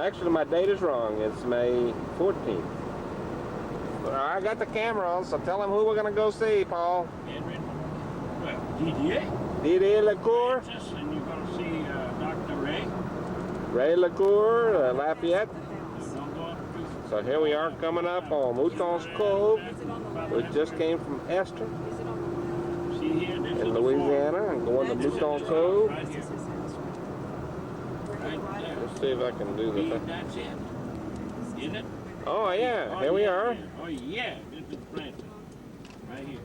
Actually, my date is wrong. It's May 14th. But I got the camera on, so tell them who we're going to go see, Paul. Dedier? Dedier Lacour. And you're going to see Dr. Ray Lacour, Lafayette. So here we are coming up on Mouton's Cove. We just came from Esther in Louisiana and going to Mouton Cove. Let's see if I can do this. That's it. Isn't it? Oh yeah, here we are. Oh yeah, this is Francis. Right here.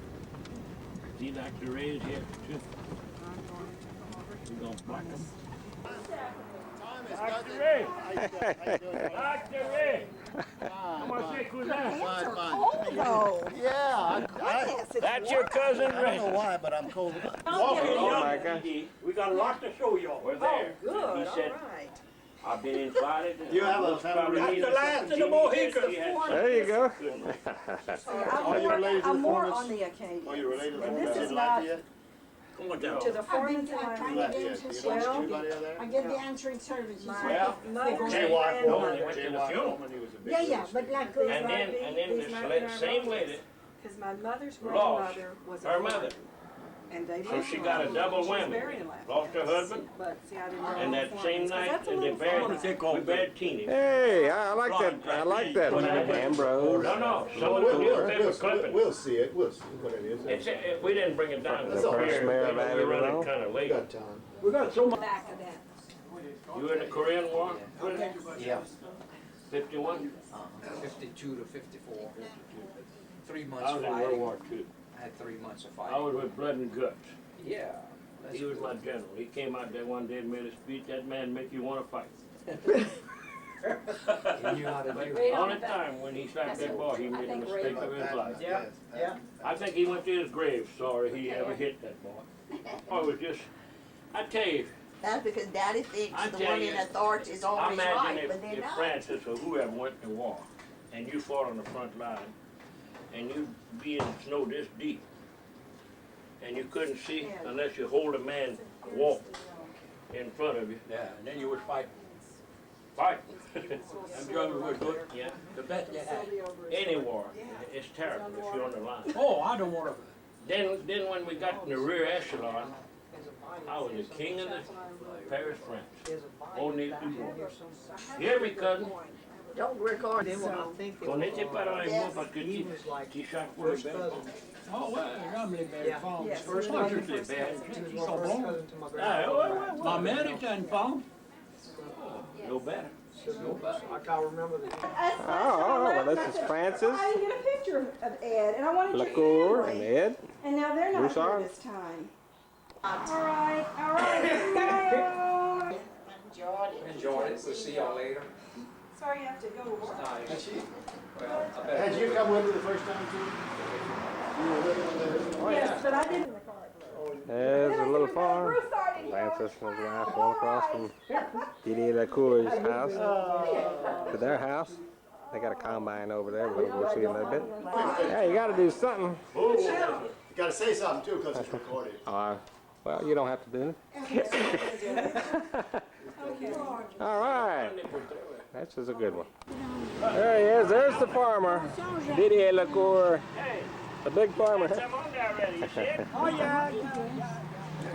See Dr. Ray is here too. We're going to block him. Dr. Ray! Dr. Ray! Comment c'est, cousin? Oh, Yeah, That's your cousin I Ray. don't know why, but I'm cold. Oh my God. We got a lot to show y'all. We're there. good, He said, all right. I've been invited. You have a That's the last of the Mohicans. There you go. I'm more on the occasion. Oh, you're related to And this is the not Lafayette? Come on down. to the foreign Lafayette. time. You know anybody out there? I get the answering service. Well, My Jay White They grandmother, went to the White funeral. Coleman, he was a big Yeah, yeah, but like this. And then this same lady, because my mother's lost grandmother was a her mother. foreigner. And they So she got a double whammy. Lost her husband, But see, I didn't know and that the same foreigners, 'cause night, that's a and they little buried, foreign. we buried Teeny. Hey, I like that. I like that. Ambrose. No, some of the newspaper clippings. We'll see it. We'll see what it is. It's, we didn't bring it down. The first mayor of We Abbeville. running kind of We late. got time. We got so much. Back of that. You were in the Korean War? Yeah, 51? 52 to 54. 3 I months was in World fighting. War II. I had 3 months of I fighting. was with Blood and Guts. Yeah. He was my general. He came out there one day and made a speech. That man make you want to fight. He knew how to do it. The only time when he shot that ball, he made a mistake of his life. Yeah, yeah. I think he went to his grave sorry he ever hit that ball. Oh, it was just, I tell you, That's because Daddy thinks I the tell one you, in authority is I always imagine right, but they're if not. Francis or whoever went to war and you fought on the front line and you be in the snow this deep and you couldn't see unless you hold a man walk in front of you. Yeah, and then you would fight. Fight. I'm German would do it. Yeah. The best you had. Any war, it's terrible if you're on the line. Oh, I don't want to. Then when we got in the rear echelon, I was the king of the Paris, France. Only people. You hear me, cousin? Don't record it. On n'était pas dans les mots parce que tu chaque fois le bel. Oh, ouais, j'aime les belles femmes. Yes. First Moi, one, je les belles. ils sont bons. Ah, ouais. Ma mère était une femme. No better. I can't remember the Oh, well, this is Francis I didn't get a picture of Ed, and I wanted you Lacour and anyway. Ed. And now they're not Broussard. here this time. All right, bye. Enjoyed it. We'll see y'all later. Sorry you have to go to work. Nice. Well, I bet. Had you come with me the first time too? You were with me Yes, but I didn't. There's a little farm. Francis and his wife going across from Dedier Lacour's house to their house. They got a combine over there. We're going to go see in a little bit. Yeah, you got to do something. You gotta say something too, because it's recorded. Well, you don't have to do it. All right. This is a good one. There he is. There's the farmer, Dedier Lacour, the big farmer. I'm on there already, you see it? Oh, yeah.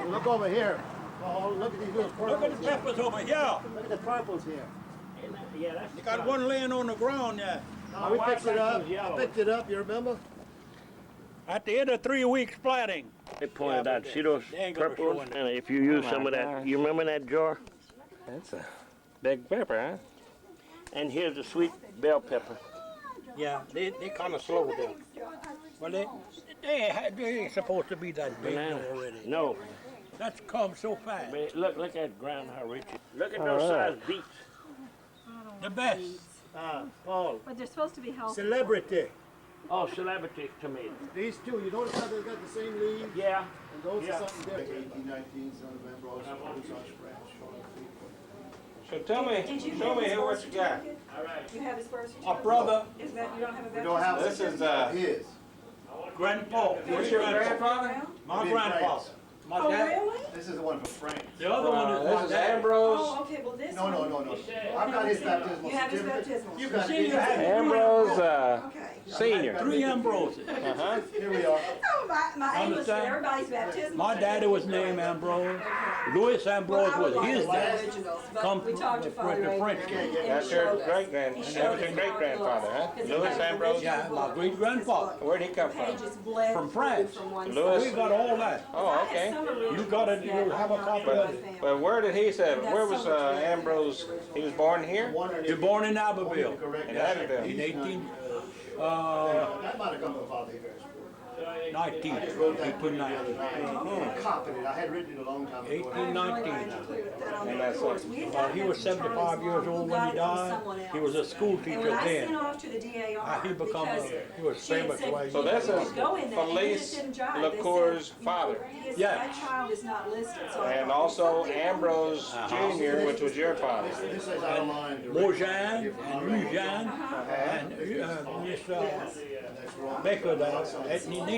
Look over here. Oh, look at these little purples. Look at the peppers over here. Look at the purples here. Yeah, that's You got one laying on the ground there. We picked it up. I picked it up, you remember? At the end of 3 weeks planting. They pointed out, see those They ain't gonna purples? show it. And if you use Oh some my of that, gosh. you remember that jar? That's a big pepper, huh? And here's the sweet bell pepper. Yeah, they kind of slowed down. Well, they ain't supposed to be that big Banana. already. No, That's come so fast. man, look at ground how rich it is. Look at All those right. size beets. The best. Paul. But they're supposed to be healthy. Celebrity. Oh, celebrity tomato. These two, you notice how they've got the same leaves? Yeah. And those Yeah. are something different. 1819, son of Ambrose, who's on scratch. So tell me, Did you show have me his here what birth you got. certificate? All right. You have his birth A certificate? brother, Is that, you don't have a We don't have veteran's This is his. grandpa. what's your grandfather? My Be grandpa. My Oh, dad, really? This is the one from France. the other one is This my is dad. Ambrose Oh, okay, well this No, one. no, no, no. I've got his baptismal You have his certificate. baptismal. You've got See, it. you had Ambrose Okay. Senior. 3 Ambroses. Uh-huh. Here we are. Oh, my English, Understand? everybody's baptismal. My daddy was named Ambrose. Louis Ambrose was his dad. originals, Come but we talked to with Father the Ray French and- kid. and he That's your showed us. great-grand, He that showed was your us great-grandfather, how it huh? looks. 'Cause he Louis has the Ambrose? original Yeah, my book. great-grandfather. Where'd he come The from? pages bled From through France. from one Louis? We got all that. Oh, okay. You gotta you have a copy of it. But where did he say? Where was Ambrose? He was born here. Wondering You're if born in you Abbeville correct In that. Abbeville. in 18, That might have come from Father Hibber's. 19, I just wrote that book the other 1890. night. I copied it. I had written it a long time ago. 1819. And that's it. He was 75 years old when he died. He was a school And teacher when I sent then. off to the DAR, He become because he was she had famous said, way. So this you is could go in there, and he just Felice didn't drive. They Lacour's said, father. Yeah. That child is not listed, so I And thought, also something Ambrose Jr., which was your father. This is outlined. Mojan and Eugene and this That's wrong. Baker, that name.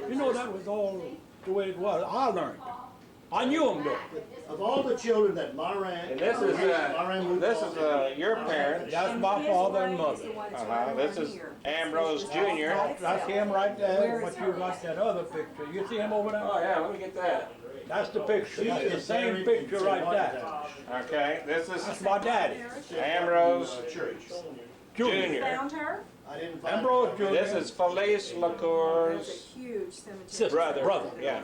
You know, that was all the way it was. I learned. I knew him though. Of all the children that Maran. And this is your parents. That's my father and mother. This is Ambrose Jr. That's him right there, but you got that other picture. You see him over there? Oh yeah, let me get that. That's the picture. That's the same picture right there. Okay, this That's is my daddy. Ambrose Church. Junior. Jr. found her. I didn't find Ambrose it. Junior. This is Felice There's a Lacour's huge cemetery. Sister, brother. Yeah.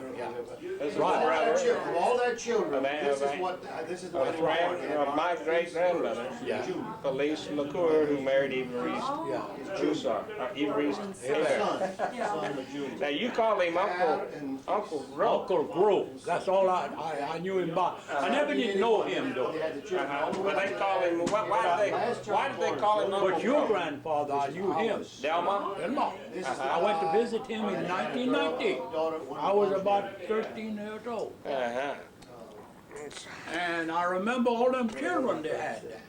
This is the Of all that brother children- of all that children, Of this is Am- this is the of, way of my great-grandmother, Yeah. Felice Lacour, who married Evariste Yeah. Broussard. Evariste Hilaire. Son of Junior. Now you call him Uncle Roe. Uncle Grove. That's all I knew him by. I never did know him though. They had the children. But they call him, why did they call him Uncle But your Roe? grandfather, I knew him. Delma? Elmo. I went to visit him in 1990. I was about 13 years old. Uh-huh. And I remember all them children they had there.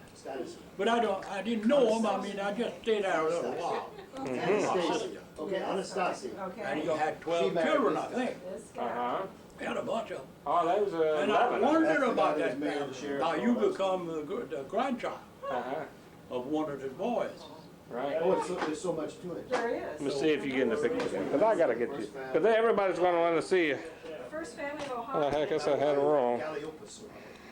But I didn't know them. I mean, I just stayed there a little while. Okay, Anastasia. And he had 12 children, I think. Uh-huh. He had a bunch of them. Oh, that was And I 11. wondered about That's that the guy man. that's married Now you become the grandchild Uh-huh. of one of the boys. Right. Oh, there's so much to it. There is. Let me see if you get in the picture. Because I got to get you. Because everybody's going to want to see you. First family of Oh, Ohio. I guess I had it wrong. Galliopus.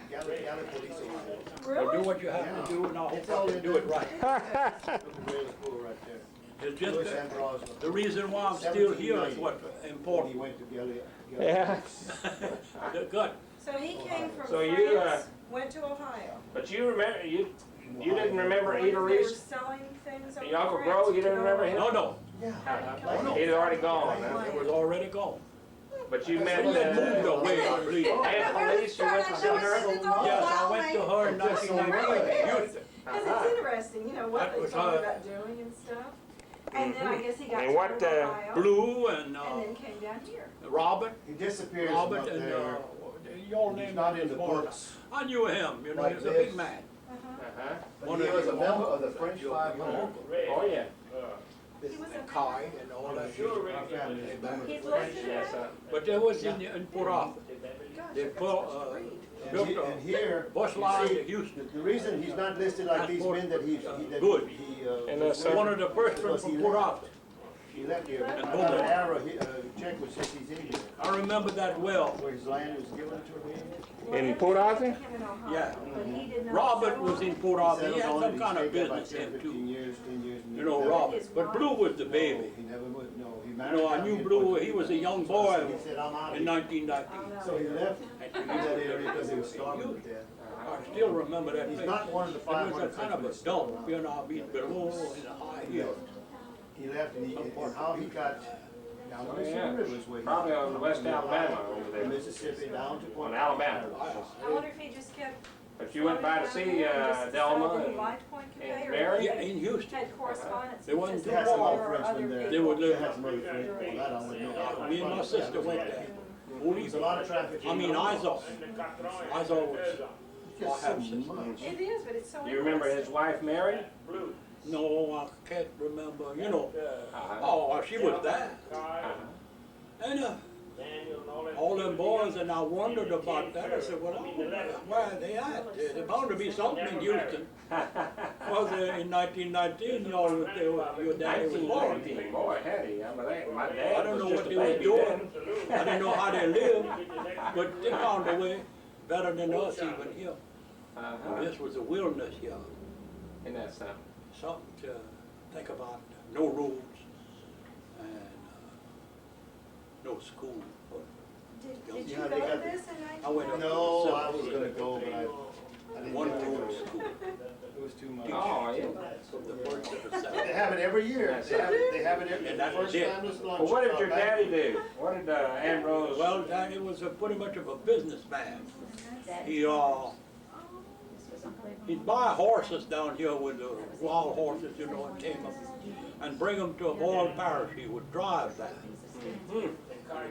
Gallipolis, Ohio. So Really? do what you have to do, and I It's hope all you in do it right. Look at the pool right there. It's just Louis that Ambrose. the reason why I'm still here is what's He important. went to Galliopus. Yeah. Good. So he came from So you, France, went to Ohio. But you remember, you didn't remember They were Evariste? selling things over Your Uncle France, Gro, you didn't know? remember him? No. He's already gone. Huh? It was already gone. But you met He had moved away, I believe. Aunt Felice, you went to see her? Yes, I went to her in 1919 in Houston. Because it's interesting, you know, what That they was talk her. about doing and stuff. And then I guess he got And what, to Ohio, Blue and and then came down here. Robert. He disappears from Robert up and there. your He's name not is in the Morris. books. I knew him, you know, Like he was a this. big man. Uh-huh. But he was a member of the French 500. Oh, yeah. He was And a Kai and all that. Our family is members He's of the French. listed Yes, But there was in Port Arthur. They built And here, a bus you line see, to Houston. the reason he's not listed like these men that Good. And that's One of the first ones from Port Arthur. he left here. I And got Bowman. an arrow, check which says he's in here, I remember that well. where his land was given to him. In Port Arthur? him in Ohio, Yeah. but he did not Robert sell was them. in Port Arthur. He had Settled on some it, kind of stayed there about business 10, then 15 too. years, 10 years. and You then know, he never- Robert. But Blue was the baby. He never would, no, he You married. know, I down knew in Blue, Portugal. he was a young So boy he said, I'm out of in here. 1990. So he left that area because he was starving to death. I still remember that He's place. not one of the It was 500 a kind of a Frenchmen dump, you know, I mean, below in the high hills. He left and how he got down the Mississippi River is where he Probably on West Alabama over from there. Mississippi down to On Point. Alabama. I wonder if he just kept. But you went by to see Just Delma decided and Light Point and conveyor. Mary? Yeah, in Houston. Had correspondence. There wasn't because They had some there other were Frenchmen other there. They were people. living. They had some other Frenchmen. That I wouldn't know. Me and my sister went there. There's a lot of traffic. I mean, Izal. Izal was, Just I have so since. much. It is, but it's so. Do you remember his interesting. wife Mary? No, I can't remember, you know. Uh-huh. Oh, she was there. And Daniel and all that. all them boys, and I wondered about that. I said, well, where are they at? There's bound to be something in Houston. Was in 1919, your daddy was born. 1919, boy, had he. My I dad don't was know just what a they was baby doing. then. I didn't know how they lived, but they found a way better than us even here. This was a wilderness here. Isn't that something? Something to think about. No roads and no school. Did you Yeah, go they to got- this in I went 1990? up No, to I was gonna go, but I didn't. one get to room go. school. It was too much. Oh, yeah. From the first to the They second. have it every year. They have it every, And the that's first it. time this lunch. Well, what did your daddy do? What did Ambrose? Well, Daddy was pretty much of a businessman. He he'd buy horses down here with the wild horses, you know, and tame them, and bring them to a boiled parish. He would drive that.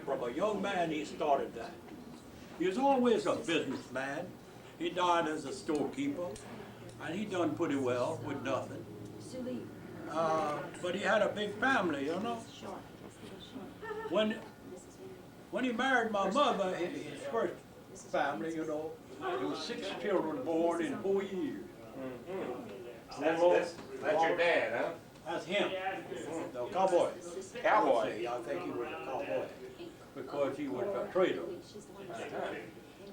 From a young man, he started that. He was always a businessman. He died as a storekeeper, and he done pretty well with nothing. But he had a big family, you know. When he married my mother, his first family, you know, there was 6 children born in 4 years. That's your dad, huh? That's him, the cowboy. Cowboy. I think he was a cowboy because he was a trader.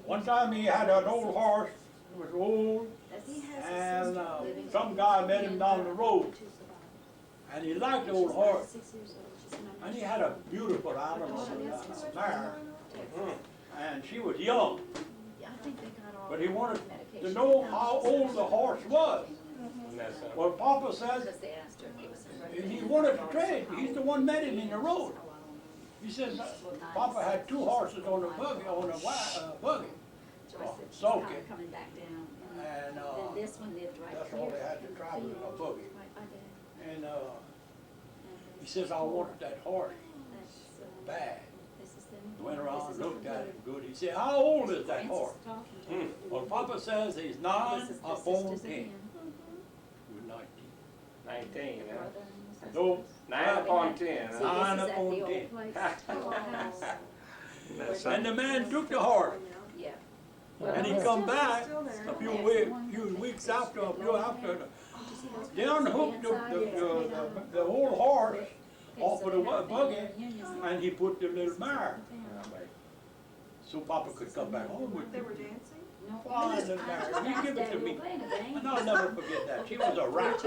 One time he had an old horse, he was old, and some guy met him down the road, and he liked the old horse, and he had a beautiful animal mare, and she was young, but he wanted to know how old the horse was. Isn't that something? Well, Papa says, and he wanted to trade. He's the one met him in the road. He says, Papa had 2 horses on a buggy, sulky, and that's all they had to travel in a buggy. And he says, I wanted that horse bad. Went around, looked at it good. He said, how old is that horse? Well, Papa says he's 9 upon 10. He was 19. 19, huh? No, 9 upon 10, huh? 9 upon 10. That's And something. the man took the horse, and he come back a few weeks after, they unhooked the old horse off of the buggy, and he put the little mare, so Papa could come back home with They the were dancing? fine little mare. He gave it to me, and I'll never forget that. She was a rat.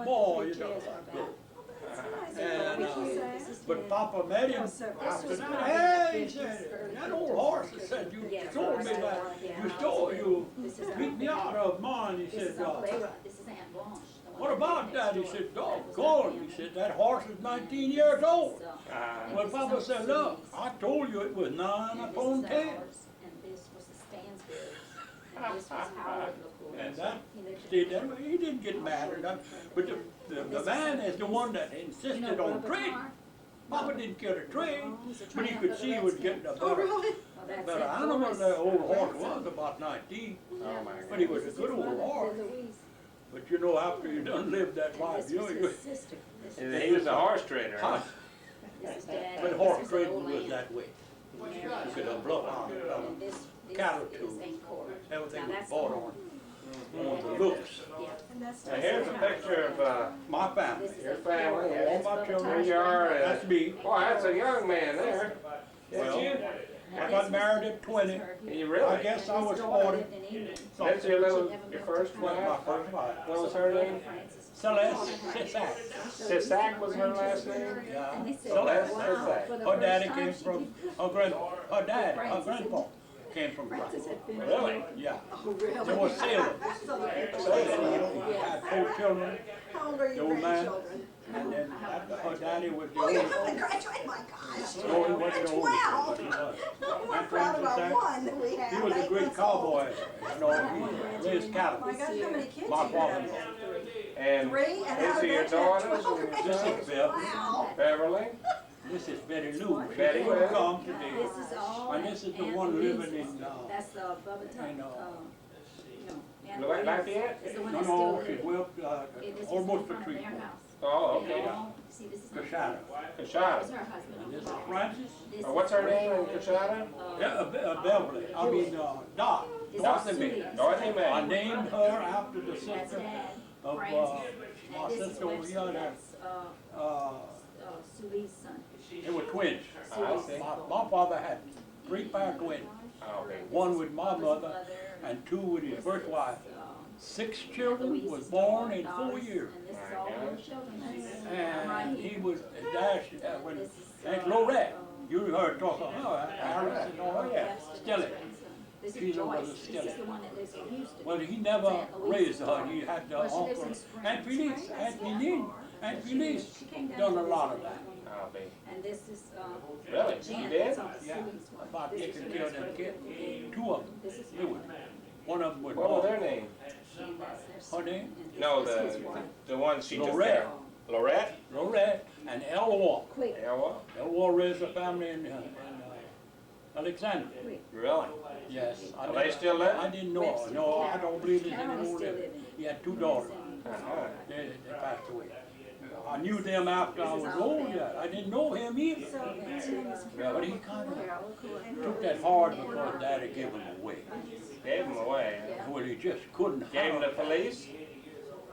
Boy, you know, and, but Papa met him after that. Hey, he said, that old horse, he said, you told me that, you beat me out of mine. He said, what about that? He said, doggone. He said, that horse is 19 years old. Well, Papa said, look, I told you it was 9 upon 10. And that stayed that way. He didn't get mad at that. But the man is the one that insisted on trading. Papa didn't care to trade, but he could see he was getting a better animal. The old horse was about 19, but he was a good old horse. But you know, after you done lived that life, you know, He was a horse trader, huh? but horse trading was that way. You could bluff on cattle too. Everything was bought on the looks. And that's Now here's a picture of My family. your family. All my Here children. you are. That's me. Boy, that's a young man there. That's Well, you. I got married at 20. You really? I guess I was 40. That's your first Was my wife? first wife. What was her name? Celeste Sisak. Sisak was her last name? Yeah. Celeste Celeste. Sisak. Her daddy came from, her grandpa came from France. Really? Yeah. They were sailors. He had 4 children, How old are the you, old man, grandchildren? and then her daddy was the Oh, you oldest. haven't graduated? My gosh. No, he wasn't the oldest, 12. but he was. We're proud of our one that we have. He was a 8 great months old. cowboy, you know, he raised cattle. My gosh, how many kids My do you have? father-in-law. And 3, and how these are did your that get daughters? 12 This is grandchildren? Beverly. Wow. Beverly? This is Betty Lou. Betty She Lou. will come today. This is all. And this is the and one the living nieces. in, That's Bubba in, And Lafayette? It's the one No, that's no, still she's living. well, This was almost in for front of treatment. their house. Oh, And okay. all- See, this is. Kashada. This Kashada. is her husband. And this is Francis. This What's is, her name in Kashada? Yeah, Beverly, I mean, Dot. This Dorothy is May. Susie. Dorothy I May. named her after the That's sister Dad, of, Francis. my And this is sister over Webster, here, that, that's, Sully's son. they were twins. I see. My father had 3 pair of twins, Oh, okay. one with my mother and 2 with his first wife. 6 children was born in 4 years. And this is all your children. And he was, when, and Lorette, you heard talk of her, Alice and all that, Stilly. This is She's over Joyce. the This Stilly. is the one that lives in Houston. Well, he never raised her, he had the Well, she lives uncle, in Springs. Aunt Felice, Aunt Felice She came down done to a visit lot of me. that. I'll be. And this is, Really? You Janet. did? That's on Yeah, Sully's one. about This is taking care of them Jane's kids, brother. 2 of them, This is living. One of them was What was born. their name? And that's their Her name? son. And No, this is his wife. the one she took Lorette. care of. Lorette? Lorette and Elwa. Quick, Elwa? Elwa raised a family in Alexandria. quick. Really? Yes. Are they still living? I didn't know her. No, I don't believe there's Carol any is more still living. living. He had 2 daughters. Uh-huh. They passed away. I knew them after I was old yet. I didn't know him either. But he kind of took that hard because Daddy gave him away. Gave him away. Well, he just couldn't. Gave him have- to police?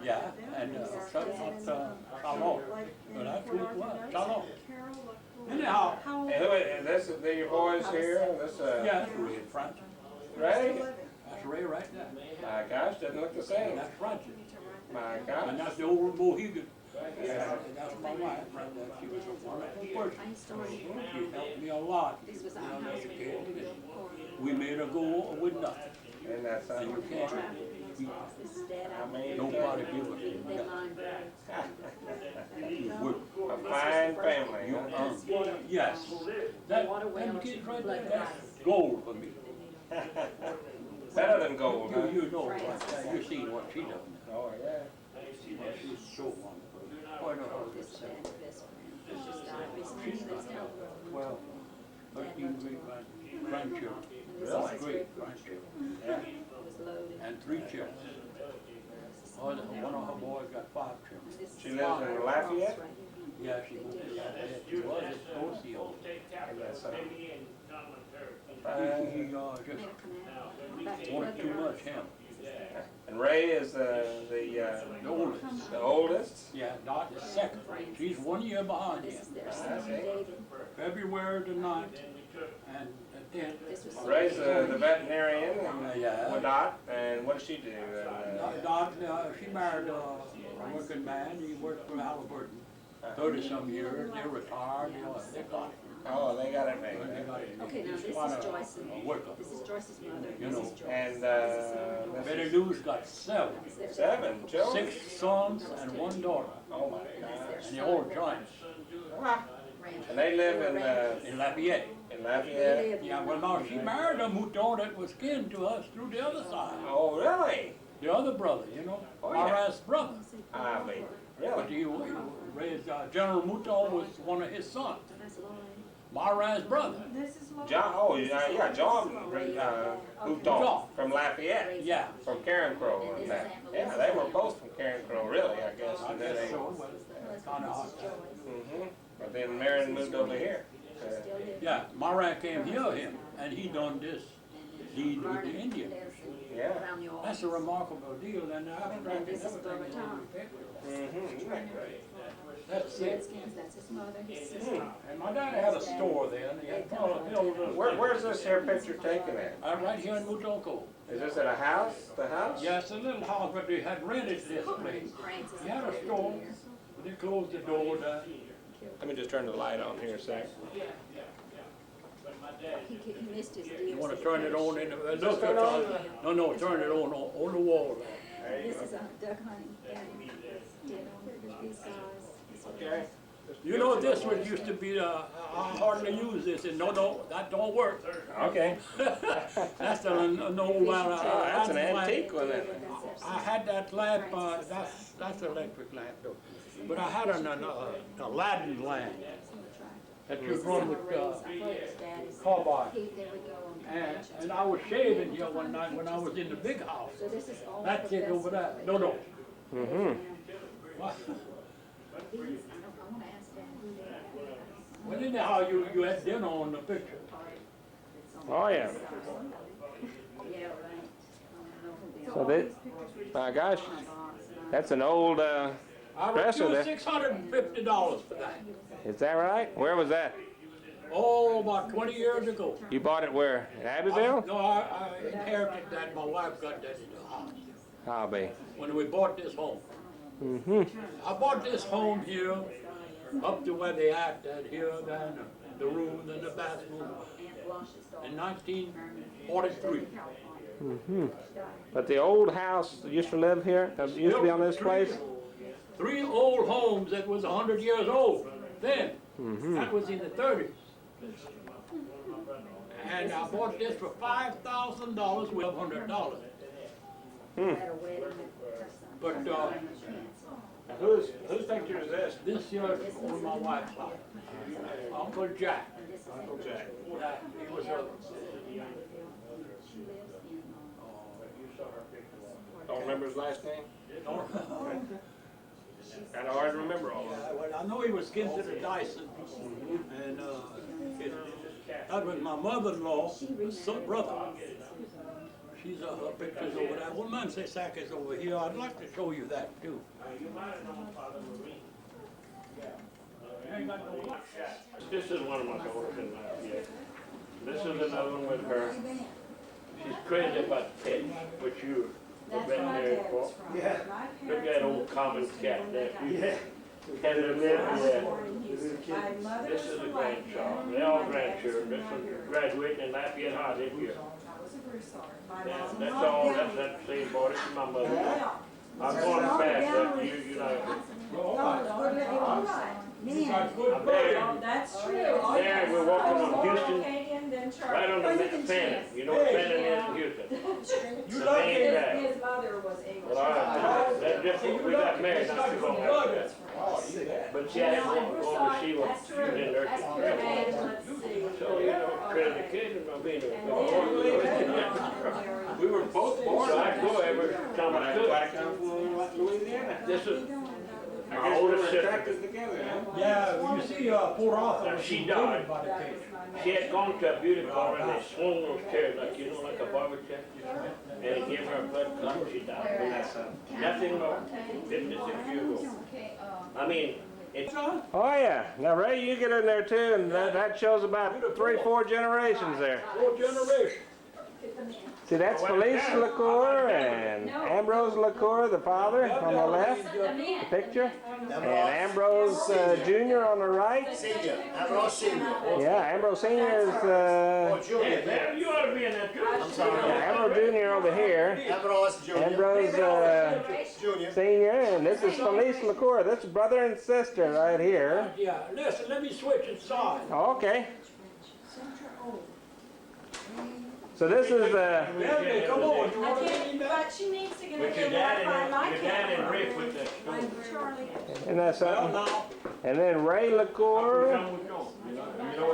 Yeah, and Shalom. Well, that's who it was, Shalom. Anyhow, And who, and this is your boys here? This, yeah, that's Ray and Francis. Ray? That's Ray right there. My gosh, doesn't look the same. That's Francis. My And gosh. that's the old Mohegan. That's my wife right there. She was a wonderful person. I started. She helped me a lot. This was our You know, house. as a kid. We made her go with nothing. Isn't that And something? you can't, This is Dad. I mean, nobody give her. They mind a fine family, You huh? yes. That, them kids right there, that's gold for me. Better than gold, huh? You know, you seen what she done. Oh, yeah. She's so wonderful. Quite a This is Dad's best friend. She just died recently. He lives down the road. 13 great grandchildren. And this is his Great grandchildren. Yeah. It was loaded. And 3 children. One of her boys got 5 children. This is She lives in Father Lafayette? Cross right here. Yeah, she was at Osceola. Isn't that something? He Fine. just Made a canal. Back to wanted too Brother much him. And Ray is The oldest. the oldest? Yeah, Dot is second. She's 1 year behind This him. is their I son, see. David. February the 9th and the 10th. This was. Ray's the veterinarian and Yeah. with Dot, and what does she do? And, Dot, she married a working man. He worked for Halliburton 30-some years. They retired. You know, they got it. oh, they got it made. They got it. Okay, now this He's is quite Joyce's. a worker. This is Joyce's mother. You This know, is Joyce. And This Betty this is Lou's got 7. 7 children? 6 sons and 1 daughter. Oh my is gosh. And they're all giants And they live in Lafayette. in Lafayette? Yeah, well, now she married a mouton that was kin to us through the other side. Oh, really? The other brother, you know, Oh, yeah. Mara's brother. I mean, But really? he raised, General Mouton was one of his sons. That's Lloyd. Mara's brother. John, oh, yeah, John Mouton from Lafayette, Yeah. from Karen Crow and that. Yeah, they were both from Karen Crow, really, I guess. I And then guess they, so, but kind of hard. But then Marion moved over here. Yeah, Mara came here him, and he done this deed with the Indians. Yeah. That's a remarkable deal, and after I This is Brother Tom. Isn't that great? That's it. Redskins, that's his mother, his sister. And my dad had a store there, and he had Where's this here picture taken at? right here in Mouton Cove. Is this at a house, the house? Yeah, it's a little house, but they had rented this place. Francis. He had a store, but they closed the door down. Let me just turn the light on here a sec. He missed his deal. You wanna turn it on in the, look, turn it on? no, turn it on the wall there. This is a duck hunting family. These guys. This one. Okay. You know, this one used to be, I hardly use this, and no, that don't work. Okay. That's an old one. Oh, that's an antique one, isn't it? I had that lamp, that's electric lamp though. But I had an Aladdin lamp. that you run with carbide. And I was shaving here one night when I was in the big house. So this is all. That chick over there. No. Mm-hmm. What? These, I wanna ask Dan who they are. Well, anyhow, you had dinner on the picture. Oh, yeah. Yeah, right. So that, my gosh, that's an old, I Dresser there. refused $650 for that. is that right? Where was that? Oh, about 20 years ago. You bought it where? In Abbeville? No, I inherited that. My wife got that in the house Hobby. when we bought this home. Mm-hmm. I bought this home here, up to where they act at here, then the room, then the bathroom, in 1943. Mm-hmm. But the old house that used to live here, used to be on this place? Three old homes that was 100 years old then. Mm-hmm. That was in the 30s. And I bought this for $5,000 with $100. But Whose picture is this? this year on my wife's life, Uncle Jack. Uncle Jack. Yeah, he was a Don't remember his last name? Kinda hard to remember all of them. Yeah, well, I know he was kin to the Dyson, and that was my mother-in-law's brother. She's her pictures over there. Well, man, say Sack is over here. I'd like to show you that too. This is one of my daughters in Lafayette. This is another one with her. She's crazy about pets, which you have been married for. Yeah. Look at that old common cat there. Yeah. Can it live there? This is a grandchild. They're all grandchildren. This one's graduating in Lafayette High this year. Yeah, that's all. That's that same boy. This is my mother. I'm going to pass that. You know. I'm there. That's true. There, we're walking on Houston, right on the Fannin. You know what Fannin is in Houston? You The like main it? drag. His mother was English. Well, all right. That just, we got married not too long after that. But see, I had to go to see what she was in there. And let's see. So, you know, credit the kid and I'll be there. We were both born So I go every time I could. I come from Louisiana. This is I my guess oldest we were sister. attracted together, huh? Yeah, you see, Port Arthur Now, was she invaded died. by the cage. She had gone to a beauty parlor and they swung those chairs like, you know, like a barber chair. And they gave her a blood clot and she died. Nothing more. 56 years old. I mean, it's. Oh yeah. Now Ray, you get in there too, and that shows about 3-4 generations there. 4 generations. See, that's Felice Lacour and Ambrose Lacour, the father, on the left, the picture, and Ambrose Jr. on the right. Senior. Ambrose Senior. Yeah, Ambrose Sr. is Oh, Junior. Yeah, you ought to be in that too. I'm sorry. Ambrose Jr. over here, Ambrose Junior. Ambrose Junior. Sr., and this is Felice Lacour. This is brother and sister right here. Yeah, listen, let me switch it side. Oh, okay. So this is Emily, come on, you I want to can't, see that? but she needs to get a With your little dad Wi-Fi and like your dad and that. Rick with that stove. Charlie. and that's Well, something. now, And then Ray Lacour,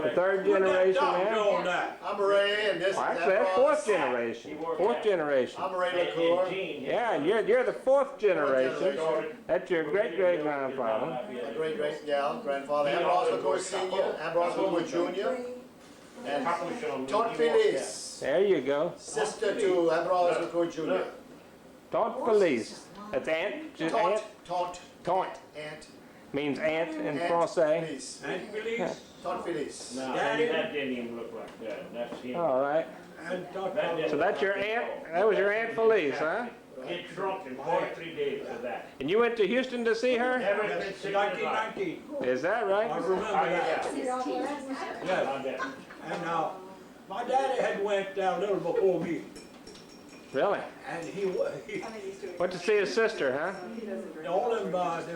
the third put that generation doctor there. on that. I'm Ray, and this is Well, actually, that's fourth Ambrose. generation. Fourth generation. I'm Ray Lacour. Yeah, and you're the fourth generation. That's your great-great-grandfather. My great-grandfather. Ambrose Lacour Senior, Ambrose Lacour Junior, and Taunt Felice. There you go. Sister to Ambrose Lacour Junior. Taunt Felice. That's aunt. Just aunt. Taunt. Taunt Aunt. means aunt in Aunt Francais. Felice. And Felice, Taunt Felice. No, that didn't even look like that. That's him. All right. and So that's your aunt. That was your aunt Felice, huh? It shrunk in 43 days of that. And you went to Houston to see her? Never been sick in his life. 1919. Is that I right? remember that. Yes. I bet. And my daddy had went down a little before me, Really? and he Went to see his sister, huh? all them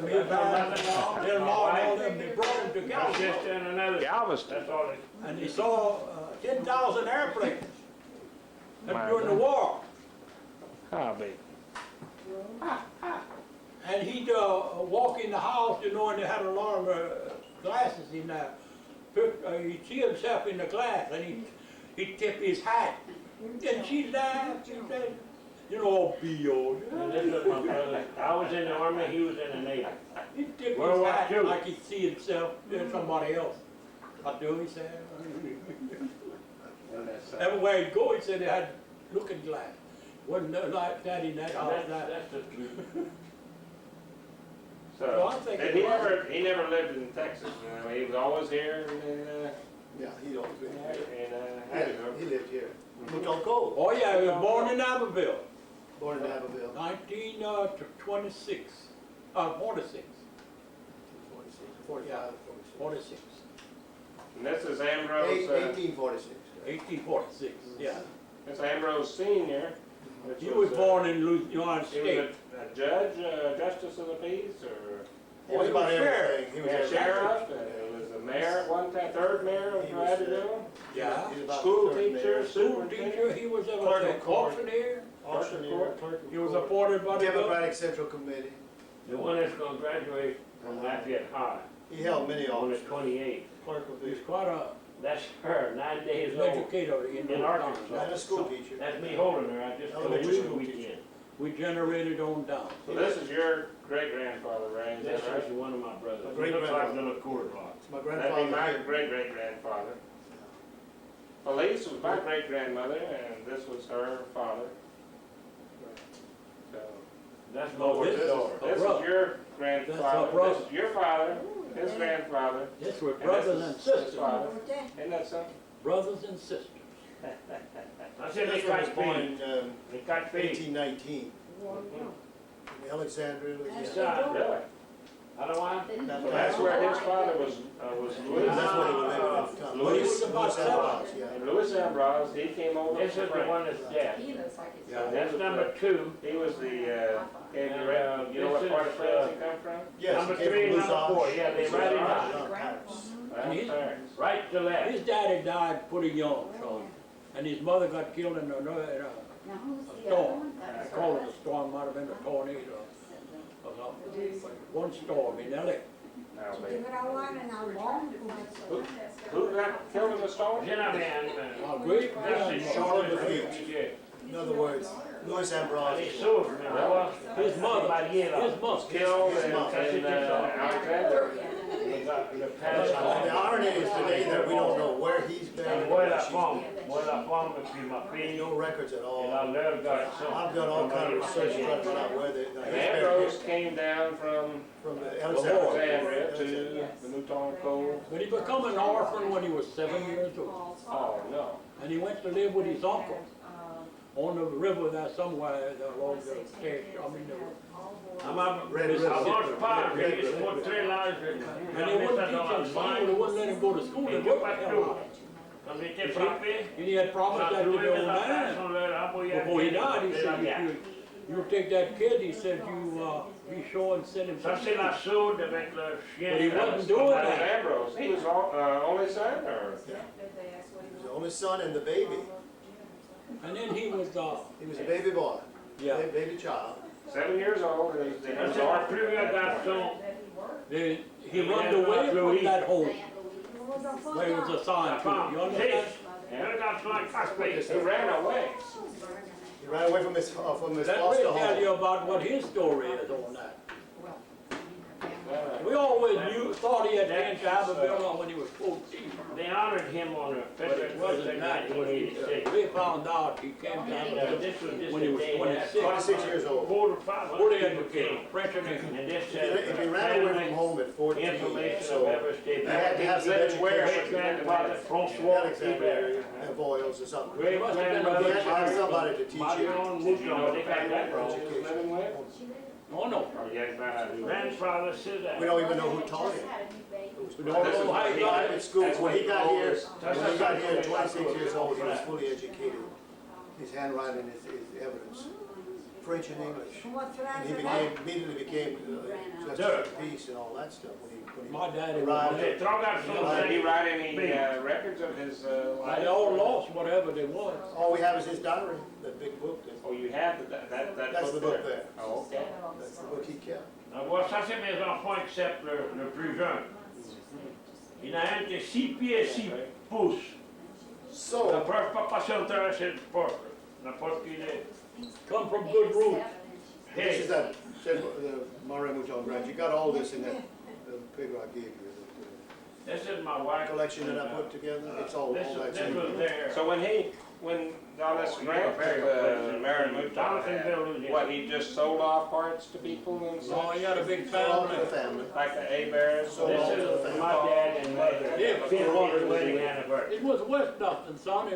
his dad, their law, and all them, they brought him to My Galveston, sister and another. Galveston. That's all it. and he saw 10,000 airplanes. That's My during the God. war. Hobby. And he'd walk in the house, you know, and they had a lot of glasses in there. He'd see himself in the glass and he'd tip his hat. And she laughed, she said, you know, B.O. And this was my brother. I was in the army, he was in the Navy. He'd tip World his War hat II. like he'd see himself in somebody else. I do, he said. Everywhere he'd go, he said he had looking glass. Wasn't like that in that house. That's the truth. So I So, think and he never lived in Texas, you know, he was always here Yeah, he always been here. in He lived here. Moved on Cove. Oh yeah, he was born in Abbeville, Born in Abbeville. 1926, 46, 45, Yeah. 46. 46, And this is Ambrose, 1846. 1846, yeah. this is Ambrose Senior. which He was born in United He was States. a judge, justice of the peace, or He was about sheriff. everything. He was yeah, everything. sheriff, and he was the mayor at one time, third mayor of He was, Abbeville, Yeah. He was about school the third teacher, mayor. School superintendent. teacher, he was Clerk a of court. auctioneer. Auctioneer, clerk of He was court. appointed by the government. Democratic Central Committee. The one that's gonna graduate from Lafayette High, He held many on offices. is 28. Clerk of He the, was quite That's her, 9 days an old. educator in In Arkansas. and a school teacher. That's me holding her, I just told her Elementary this school weekend. We generated on down. So this is your great-grandfather, Ray, is This that right? is one of my brothers. My He looks like great-grandfather. the Lacour lot. It's my That'd be grandfather. my great-great-grandfather. Elise was my great-grandmother, and this was her father. So, That's Oh, my this- daughter. this is brother. your That's grandfather, our brother. this is your father, his grandfather, This were and brothers this and is his sisters. father. Isn't that something? Brothers and sisters. I said they This one was got born feed. in They got feed. 1819. Alexandria, Yes, Louisiana. Really? I don't want. So that's where his father was Louis. That's what he was living at the time. Louis was about Louis seven. Ambrose, yeah. And Louis Ambrose, he came over This from is the France. one that's dead. He looks like it's. Yeah, That's number 2. He was the, you know this what part of is, France he come from? Yes, Number he came 3 and from number 4, Luzon. yeah, they right in line. Luzon, Paris. Well, His- Paris. Right to left. His daddy died pretty young, so, and his mother got killed in a Now, who's the other storm. one? I call it a storm, might have been a tornado or something. One storm in LA. Now, Give maybe. it all one and I'll long for it. Who got killed in the storm? Then I mean, My great that's his grandmother, shoulder. feet. In other words, Louis They Ambrose. sued him. his mother, His mother. Killed His in mom. Alexander. The irony is today that we don't know where he's been. And or where where that she's farm, been. where that farm between my feet, No records at and all. I never got it. I've done all kind of research trying to find out where they, And Ambrose came down from from the Alexandria to Alexandria. the Newton Cove. But he became an orphan when he was 7 years old. Oh, no. And he went to live with his uncle on the river there somewhere along the stage. I mean, I'm up, Red I River. bought the farm, Red he used to River. put 3 lives in. and they wouldn't teach him school, they wouldn't let him go to school, they worked the hell out. Quand j'étais frappé, And he had promised that to the old man. Before he died, he said, Ça, you take that kid, he said, be sure and send him to c'est la school. soude avec le chien. But he wasn't doing That was that. Ambrose. He was only son, or? He was the only son and the baby. And then he was, He was a baby boy. yeah, Baby child. 7 years old, and he Ça, was c'est la orphaned. première garçon. he run away from that home where he was assigned to. You understand? Et un garçon à casse-pied. He ran away. He ran away from his That foster will tell home. you about what his story is on that. We always thought he had been to Abbeville when he was 14. They honored him on the But February it 1st wasn't of that. 1986. We found out he came to Abbeville This was just when he a was day 26. 26 years old. 4 to 5 fully people educated, came. French and English. And this If he said, ran away from home at 14, information of so every state. he had to have some Lived where? education. Great-grandfather Francois Alexandria, Hubert. Voiles or something. Great-grandmother. He had to have somebody to teach him. Marion Mouton, they got that wrong. He was living with? Oh, no. Or you had to find out who. Grandfather said that. We don't even know who taught him. We don't know how he got Private it. schools. When he got here, at 26 years old, he was fully educated. His handwriting is evidence. French and English. And he immediately became justice of the peace and all that stuff when My he daddy arrived. was, They throw garçons. Did he write any records of his life? they all lost whatever they was. All we have is his diary, that big book. Oh, you have that That's the book there. Oh, okay. That's the book he kept. Bon, ça c'est mes enfants except le plus jeune. Y la gente sí pie, sí pus. La So, preocupación trae el porco. La porquilla. Come from good roots. this is that, said the Mario Mouton grant, you got all this in that paper I gave you, This is my the wife. collection that I put together, it's all This that's this in was there. there. So when all this grant for Mary moved on, what, he just sold off parts to people and Oh, stuff? he had a big All to the family. family. Like the A-Bears? So This all to the is family. my dad and mother. Yeah, 50th wedding anniversary. It was West Dustin, son.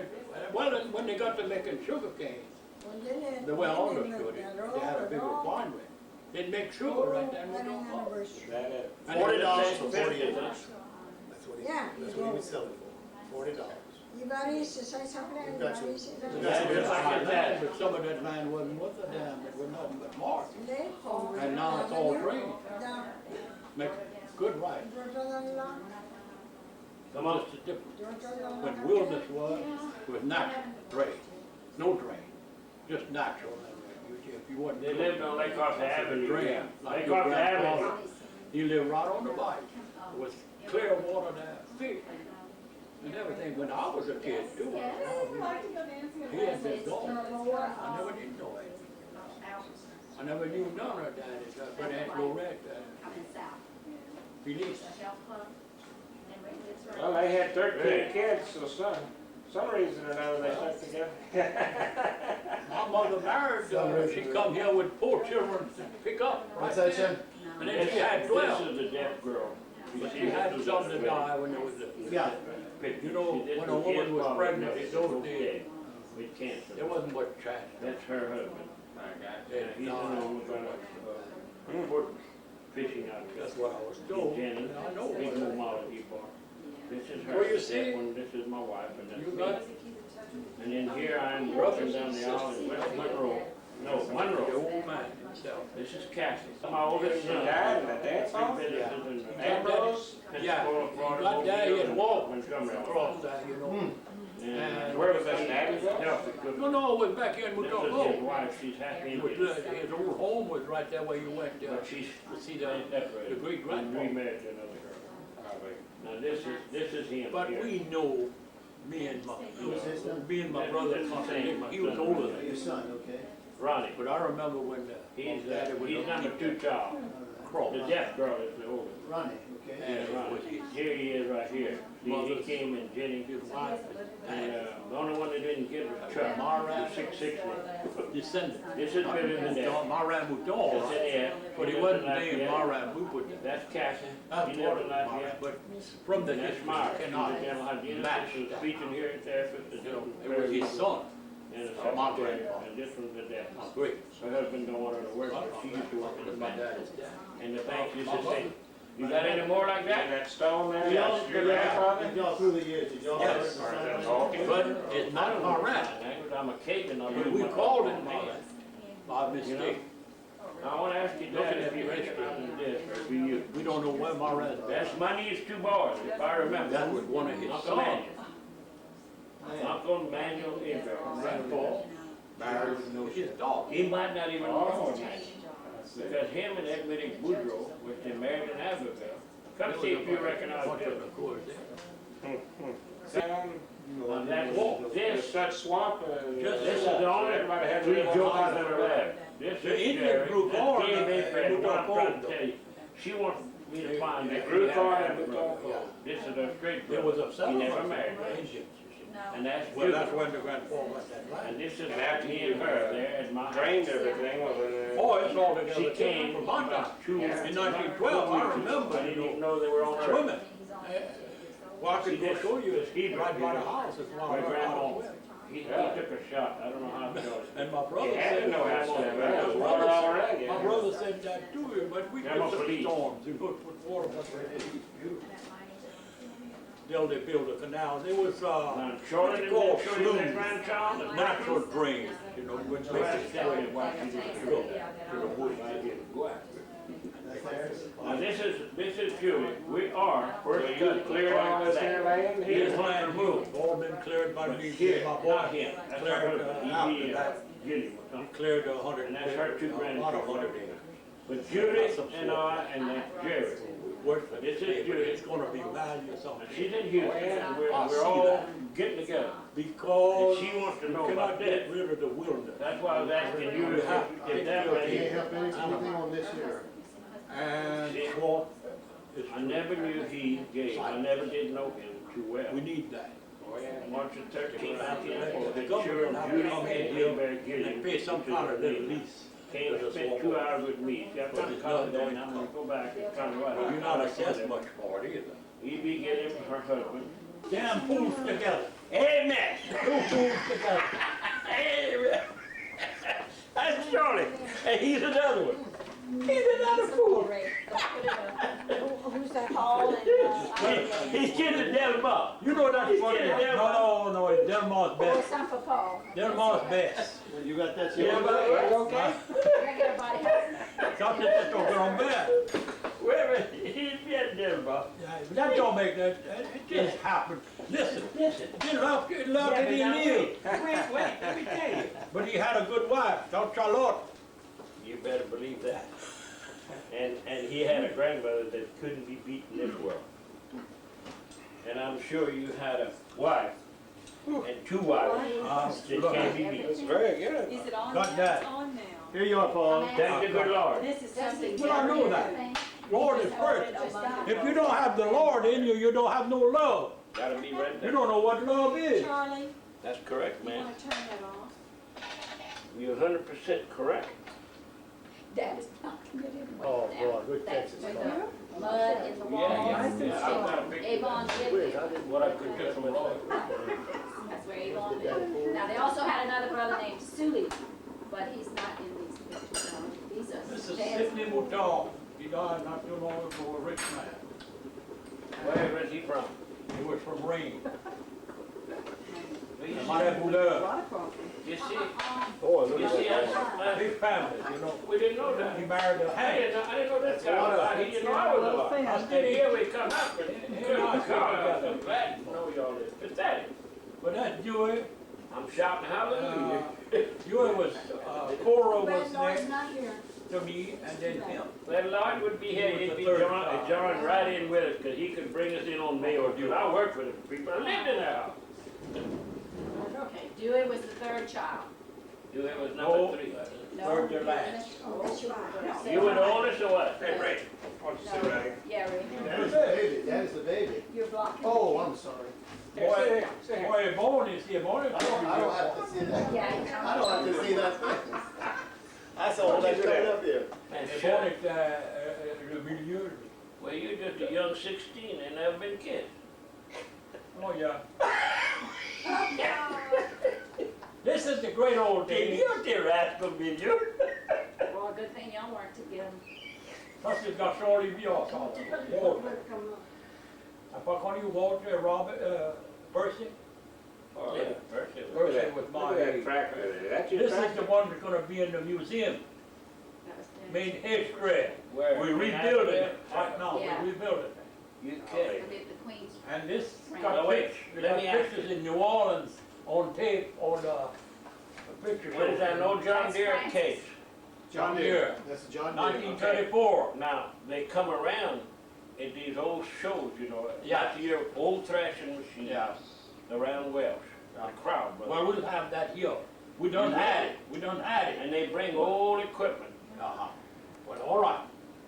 Well, when they got to making sugar cane, they well understood it. They had a big refinery. They'd make sugar right there. Is that it? $40 for 40 acres. That's what he, Yeah. that's what he was selling for, $40. You got to say something, you got to say Yeah, just like that. But some of that land wasn't worth a damn. It was nothing but marsh. that. And now it's all drained. Make good right. Come on. Just the difference. When wilderness was natural, drain. No drain. Just natural. If you wasn't. They lived on Lake Arthur Avenue. Drain. Like Lake your Arthur Avenue. grandfather. He lived right on the bike. With clear water there, fish. And everything. When I was a kid, too. He had this dog. I never did know it. I never knew none of that, but Aunt Lorette, Felice. Well, they had 13 kids, so some reason or another they stuck together. My mother married, she come here with 4 children to pick up. What's that, Jim? And then she had 12. This is the deaf girl. But she had some to die when there was a, Yeah. you know, when a woman was pregnant in those days, With cancer. there wasn't much chance. That's her husband. They He's the died. one who's gonna fishing out That's what I was told. Jennings. I know. Big old Molly bar. This is her. Well, you see, That one, this is my wife, and that's You me. got And then here I'm walking down the aisle in West Monroe. No, the Monroe. old man himself. This is Cassie. My oldest She son. died in a dance hall? Businesses in Ambrose? Yeah, Pensacola, Florida, got daddy Mobile, and walked Montgomery. across that, you know. And Where was this daddy? Healthy good. No, no, it was back here in This is Mouton his wife, she's happy. It was, his old home was right there where you went, But she's to see separated. the great And grandpa. remarried to another girl. Now this is him But here. we know, me and Who's this now? my brother, he was older than Your me. son, okay. Ronnie. But I remember when He's daddy was he's number 2 child. cross. The deaf girl is the oldest. Ronnie, okay. And Yeah, it was Ronnie. his Here he is right here. He Mother's- came in Jenny. his wife, And the only one that didn't get was Chuck. The 6'6" one. descendant. This is better than that. Maran That's Mouton, it, yeah. but he lived wasn't in named Lafayette. Maran Mouton. That's Cassie. That's He part lived of in Maran, Lafayette. but from the And that's history, Myers. you He's cannot a dental hygienist. match This is that. speaking here at therapist. You know, it was his son, And a my secretary. grandpa. And this one's the deaf. my great. Her husband don't want her to work, but she used to work in the My bank. dad is dead. And the bank used My to say, mother. you got any more like that? That stone there? Did y'all, That's your grandfather? did y'all through the years, did y'all? Yes. ever sign That's on? all. But it's not Maran. I'm a cake and I'm. But we called it Maran by mistake. I want to ask you that if you recognize this or if you use. We don't know where Maran is. That's Money's 2 boys, if I remember. That was one of his Uncle sons. Manuel. Uncle Manuel Israel, grandpa. Married his dog. He might not even know Manuel. Because him and Edwin Woodrow, which they married in Abbeville. Come see if you recognize Bunch this. of Lacours there. On that wall. There's This, such swamp. this is the only Everybody had to 3 live on jokers island. that are left. This The is Indian Jerry. grew That's corn Kenny and Mayfair, moved what on I'm trying corn, to tell you. She wants me to find They that. grew we corn have and that moved on brother. corn. This is a straight There brother. was a He never settlement. married. Indians, you see. And that's Well, that's Judah. when the grandpa got that land. And this is And after me you and her there at my house. drained everything was in Oh, it's all together. She came from my time. about 2 Yeah. In 1912, I remember, I didn't even know they were on earth. swimming. Well, I See, could go this- show you, this Hebrew right by the dude, house, it's one my of our grandpa, house. he took a shot, I don't know how it goes. And my brother You had to said, know how to swim, my there was water brother already. said, my brother said that too, but we Yeah, get my some police. storms, you know, put water up there. Till they built a canal, there was, Now, Shorty, did called they show you their sluice. grandchild? natural drains, you know, which So makes that's it that flow way why she did to the woods. Go after it. That's theirs? Now, this is Julie, we are, first So you cut cleared all this here land He here? is land moved. All been cleared by But me, here, my not boy. him, that's her Cleared, husband, after he that, Gilly or he something. cleared 100. And that's her 2 about grandchildren. 100 acres. But Judy and I and that Jerry, this is Judy. It's gonna be valuable something. She's in Houston, and we're all getting together. Because And she wants to you know cannot about get that. rid of the wilderness. That's why I was asking you if that Can't lady. help anything on this here. And See, swamp is. I never knew he gave. I never did know him too well. We need that. March the 13th, The 1904, government sure have Judy to come in and here Bear and Gilliam, pay some kind of little lease. came and spent 2 hours with me. See, I'm trying to call it that, and I'm gonna go back and kind of But you're not assessed much for it either. E.B. Gilliam, her husband. Damn fools together. Amen. Two fools together. Amen. That's Charlie, and he's another one. He's another fool. Who's that? Paul and, He's kidding the devil Bob. You know that's funny. He's kidding No, it's Delmar's Or best. some for Paul. Delmar's best. You got that? Yeah, but okay. Regular body house. Something that don't get on bad. Wait a minute, he's being devil Bob. That don't make that. It just happened. Listen. Get love it in you. Wait, let me tell you. But he had a good wife, South Charlotte. You better believe that. And he had a grandmother that couldn't be beat in this world. And I'm sure you had a wife and two wives that can't be beat. That's very good. Is it on Got now? that. It's on now. Here you are, Paul. Thank the good Lord. This is something. Well, I know that. Lord is first. If you don't have the Lord in you, you don't have no love. Gotta be right You there. don't know what love is. Charlie, That's correct, you man. wanna turn that off? You're 100% correct. That is not committed. Oh, boy, good That's Texas. where the mud in the walls. I've got a picture. Avon lived there. What I could get from the Lord. That's where Avon lived. Now, they also had another brother named Sully, but he's not in these pictures. No. These are This is Dad's- Sidney Mouton. He died not too long ago, a rich man. Where is he from? He was from Rain. You Matabula. see, Boy, look you at see, that. Big family, you know. we didn't know that. He married a I Hank. didn't know that guy was alive. He didn't know I was alive. I said, here we come out, but I'm glad to know y'all is pathetic. But that Dewey, I'm shouting hallelujah. Dewey was, Cora was Landlord's next not here. to me, and then him. That Lord would be here, He was he'd the be third John, child. John right in with us, because he could bring us in on mail. Dude, I worked with him, people, I lived in that house. Okay, Dewey was the third child. You was No, number 3. No, third to last. That's right. You were the oldest or what? Hey, Ray. No, yeah, Ray. That is the baby, that is the baby. You're blocking. Oh, I'm sorry. Boy, born is here, born is I don't have to see that. Yeah. I don't have to see that. That's all that's coming up here. And Born shut at, Villiers. Well, you're just a young 16 and never been kissed. Oh, yeah. This is the great old days. You're the rascal, did you? Well, good thing y'all weren't together. That's just got Charlie Bios on it. Walter. If I call you Walter, Robert, Percy, Oh, yeah, first it was. Percy was Look my at that age. tractor. That's your This is tractor? the one that's gonna be in the museum, That was Dad's. made history. Where? We In rebuilt it, Africa? right now, Yeah. we rebuilt it. You We kidding? did the Queen's. And this Right. got Now, wait, pictures, let got me ask pictures in New Orleans on tape, on the pictures. What is that, no John That's Deere Francis. case? John Deere, that's John Deere. 1934. Now, they come around at these old shows, you know, Yeah. like your old thrashing machine Yeah. around Welsh, the crowd, brother. Well, we'll have that here. We done had it, we done had it. And they bring old equipment. Uh-huh. Well, all right.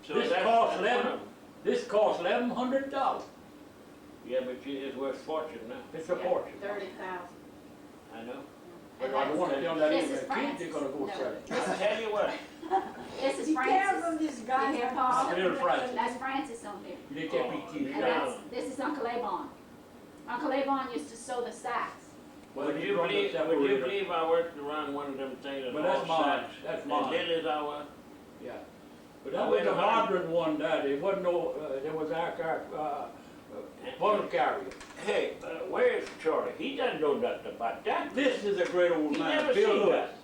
So This that's costs one of 11. them. This costs $1,100. Yeah, but it's worth fortune now. It's a fortune. 30,000. I know. But I don't want to tell that This even is the kids, they're gonna go Francis. sell it. I tell you what, This is Be careful, Francis. this guy. You hear Paul? Little Francis. That's Francis on there. You didn't get BT. And this is Uncle Avon. Uncle Avon used to sew the sacks. would you Run the believe, would you separator. believe I worked around one of them things But that that's all mine. sacks? That's As mine. little as I was. Yeah. But that was a modern one, that, it wasn't no, there was our, bottle carrier. Hey, where's Charlie? He doesn't know nothing about that. This is a great old He man, never Bill seen Lewis. that.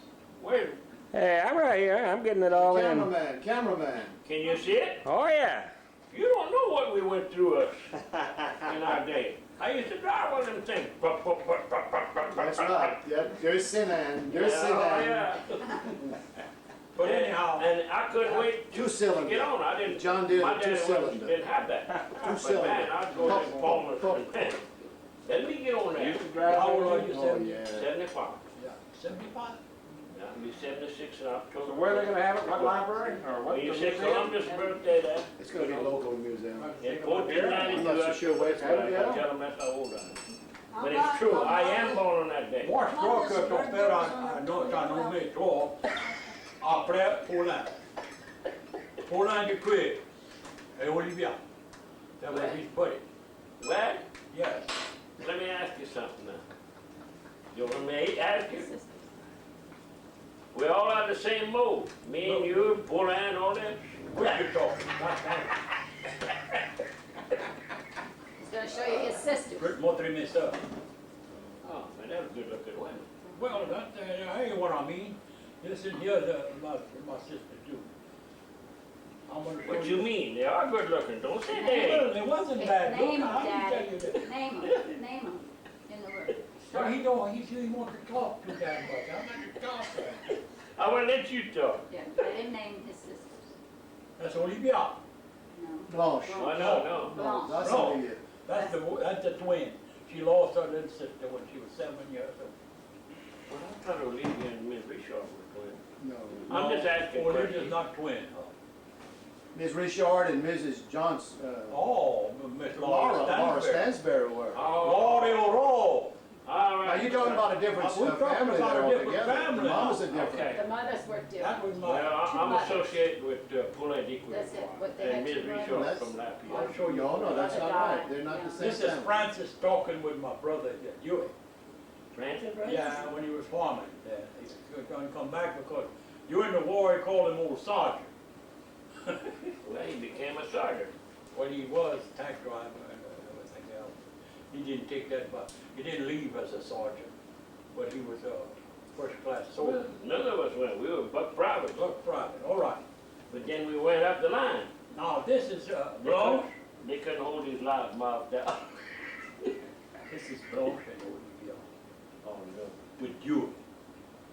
Where, Hey, I'm right here. I'm getting it all in. Cameraman. can you see it? Oh, yeah. You don't know what we went through in our day. I used to drive one of them things. That's right, yep, there's Sinan, there's Yeah, Sinan. oh, yeah. But anyhow, And I couldn't wait to Two-cylinder. get on. I didn't. John Deere My daddy two-cylinder. didn't have that. But Two-cylinder. man, I'd go there and Palmer and man, let me get on You there. used to drive how old over are there? you, Oh, 70? yeah. 75. Yeah, 75? I'll be 76 in October. So where are they gonna have it? What library? Or what? When you the say museum? Columbus birthday there, It's gonna be a local museum. in I'm 1492, not so sure where it's I gonna be. tell them that's how old I am. But it's true, I am born on that day. Moi, je crois que ton père a nommé toi après Paulin. Paulin du Cuir et Olivia. That was his buddy. Well, Yes. let me ask you something now. You want me to ask you? We all have the same mold. Me and you, Paulin, all that. What you talking? He's gonna show you his sisters. Good montrer mes sœurs. Oh, man, that was good looking women. Well, that ain't what I mean. Listen here, my sister too. I'm gonna show What you mean? They are good looking. Don't say Well, they. it wasn't bad. Name Look, them, I can tell Daddy. you that. Name them, name them in the word. No, he don't, he didn't want to talk too damn much. I'm not to talk to him. I will let you talk. Yeah, I didn't name his sisters. That's Olivia. No. Blanche. Oh, no. No, that's No. Olivia. That's the twin. She lost her little sister when she was 7 years old. Well, I thought Olivia and Miss Richard were twins. No. I'm just asking Olivia's questions. not twin. Ms. Richard and Mrs. Johnson, Oh, Miss Laura Laura Stansberry. Stansberry were. Oh, Laura Oro. all Now, right. you're talking about a different We're talking family about there a different altogether. family The mamas now. are different. Okay. The mothers were That different. was Well, my, I'm mothers. associated with Paulin Dick That's it, what they and had Miss two brothers. Richard That's- from Lafayette. I'll show you. No, that's not right. They're not the same This is family. Francis talking with my brother, Dewey. Francis, right? Yeah, when he was farming. He's gonna come back because during the war, he called him old sergeant. Well, he became a sergeant. When he was tank driver and everything else. He didn't take that, but he didn't leave as a sergeant, but he was a first class soldier. None of us went. We were but private. Look private, all right. But then we went up the line. Now, this is Blanche, Blanche. they couldn't hold his loud mouth down. This is Blanche and Olivia Oh, no. with Dewey.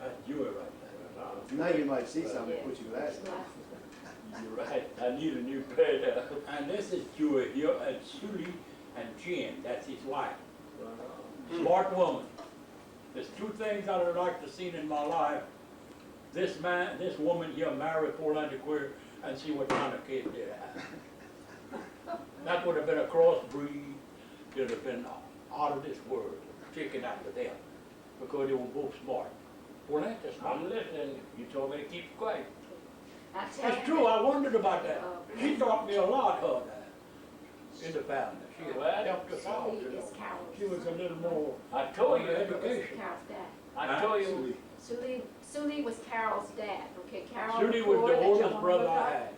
That's Dewey right Now you might see something, put your glasses on. there. You're right. I need a new pair now. And this is Dewey here, and Sully and Jean, that's his wife. Smart woman. There's two things I would like to see in my life. This man, this woman here married Paulin de Queer and see what kind of kid they had. That would have been a crossbreed. It would have been out of this world, taken after them, because they were both smart. Paulin is smart. I'm listening. You told me to keep quiet. I tell That's you. true, I wondered about that. She taught me a lot, her, in the family. She What? helped us out, Sully you know. is Carol's. She was a little more I told you. This education. is Carol's dad. I told you. Sully was Carol's dad, okay? Carol Sully was Lacour the that you oldest wanna brother look I up, had.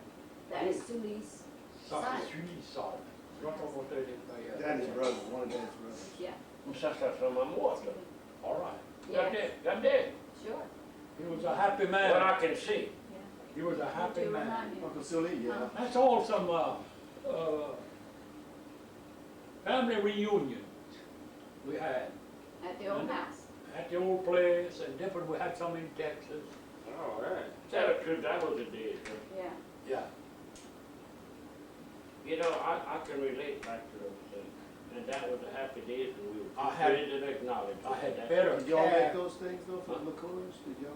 that is Sully's son. Sully's son. Daddy's brother, one of Daddy's brothers. Yeah, From my water. All right. Got yeah, that? Got that? sure. He was a happy What man. I can see. He was a happy You do man. remind me. Uncle Sully, yeah. That's all some family reunion we had At the old house. at the old place and different, we had some in Texas. All right. Tell the truth, that was the days. huh? Yeah. Yeah. You know, I can relate back to those things. And that was the happy days when we were I had- ready to acknowledge. I had that. better Did y'all make calf. those things though for the liqueurs? Did y'all?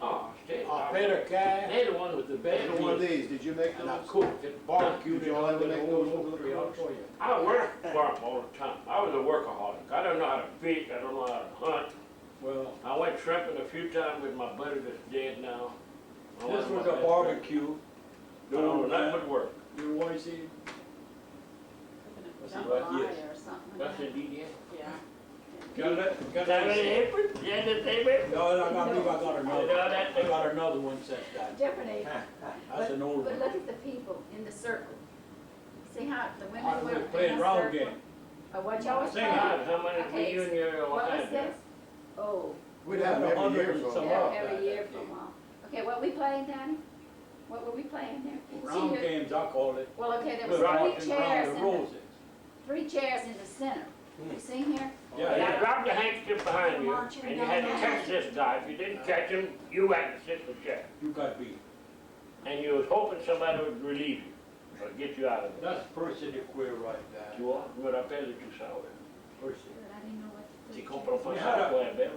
Oh, stay. Better calf. They're the one with the best. Either one of these, did you make And I those? cooked it, barbecued Did it y'all on ever the make old those oak with tree, I'll liqueurs? show you. I worked for them all the time. I was a workaholic. I don't know how to fish. I don't know how to hunt. Well, I went shrimping a few times with my buddy that's dead now. this One of was my a best barbecue. friends. No, nothing but work. You want to see? What's it right Jambalaya here? or something. That's the DDA. Yeah. Got that? Got Got any that? apron? Yeah, the apron? No, I got You know that I thing? got another one since that. Different age. That's an old But one. look at the people in the circle. See how the I women were was in playing a round circle? game. What y'all was Sing playing? How many Okay, reunion all What was had there? this? Oh, We'd have them every year for Some a yeah, more. while. every year for a while. Okay, what we playing, Danny? What were we playing there? Round See here? games, I call it. Well, okay, there We're was walking three around chairs the in roses. three chairs in the center. You see here? Yeah, You yeah. dropped the handkerchief behind you, and you had to catch this guy. If you didn't catch him, you had to sit in the chair. You got beat. And you was hoping somebody would relieve you, or get you out of there. That's Percy the queer right there. Tu vois, je me rappelle de tout ça, ouais. Percy. I didn't know what to Tu do. comprends pas We ça, had a- ouais, Ben?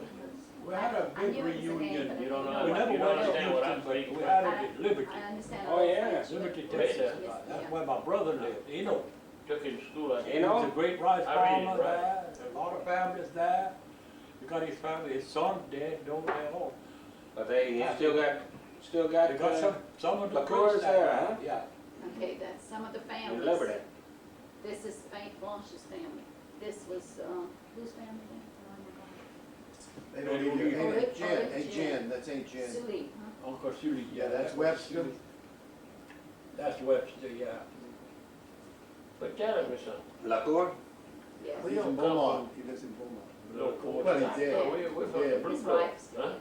We had a I big knew it was a game, reunion. but I You don't didn't know, We what never you to don't went to understand what Houston, I'm but saying. we had it at Liberty. I understand. Oh, all yeah, that, Liberty, but- Texas. Yes, That's yeah. where my brother lived, you know. Took him to school, I You think. know? He was a great rice I read it, farmer right. there, a lot of families there. You got his family, his son dead, don't tell. But you still got They got some of the Lacour's goods there, huh? Yeah. Okay, that's some of the in families. Liberty. This is Faint Blanche's family. This was, whose family then? They don't They leave you. don't leave. Ain't Oh, Jen, it's ain't Jen. Jen, that's ain't Jen. Sully, huh? Uncle Sully, Yeah, that's Webster. That's Webster, yeah. But tell him something. Lacour? Yes. He's in Beaumont, he lives in Beaumont. Look, Well, he did. we're from the Yeah. blue His blood, wife's huh?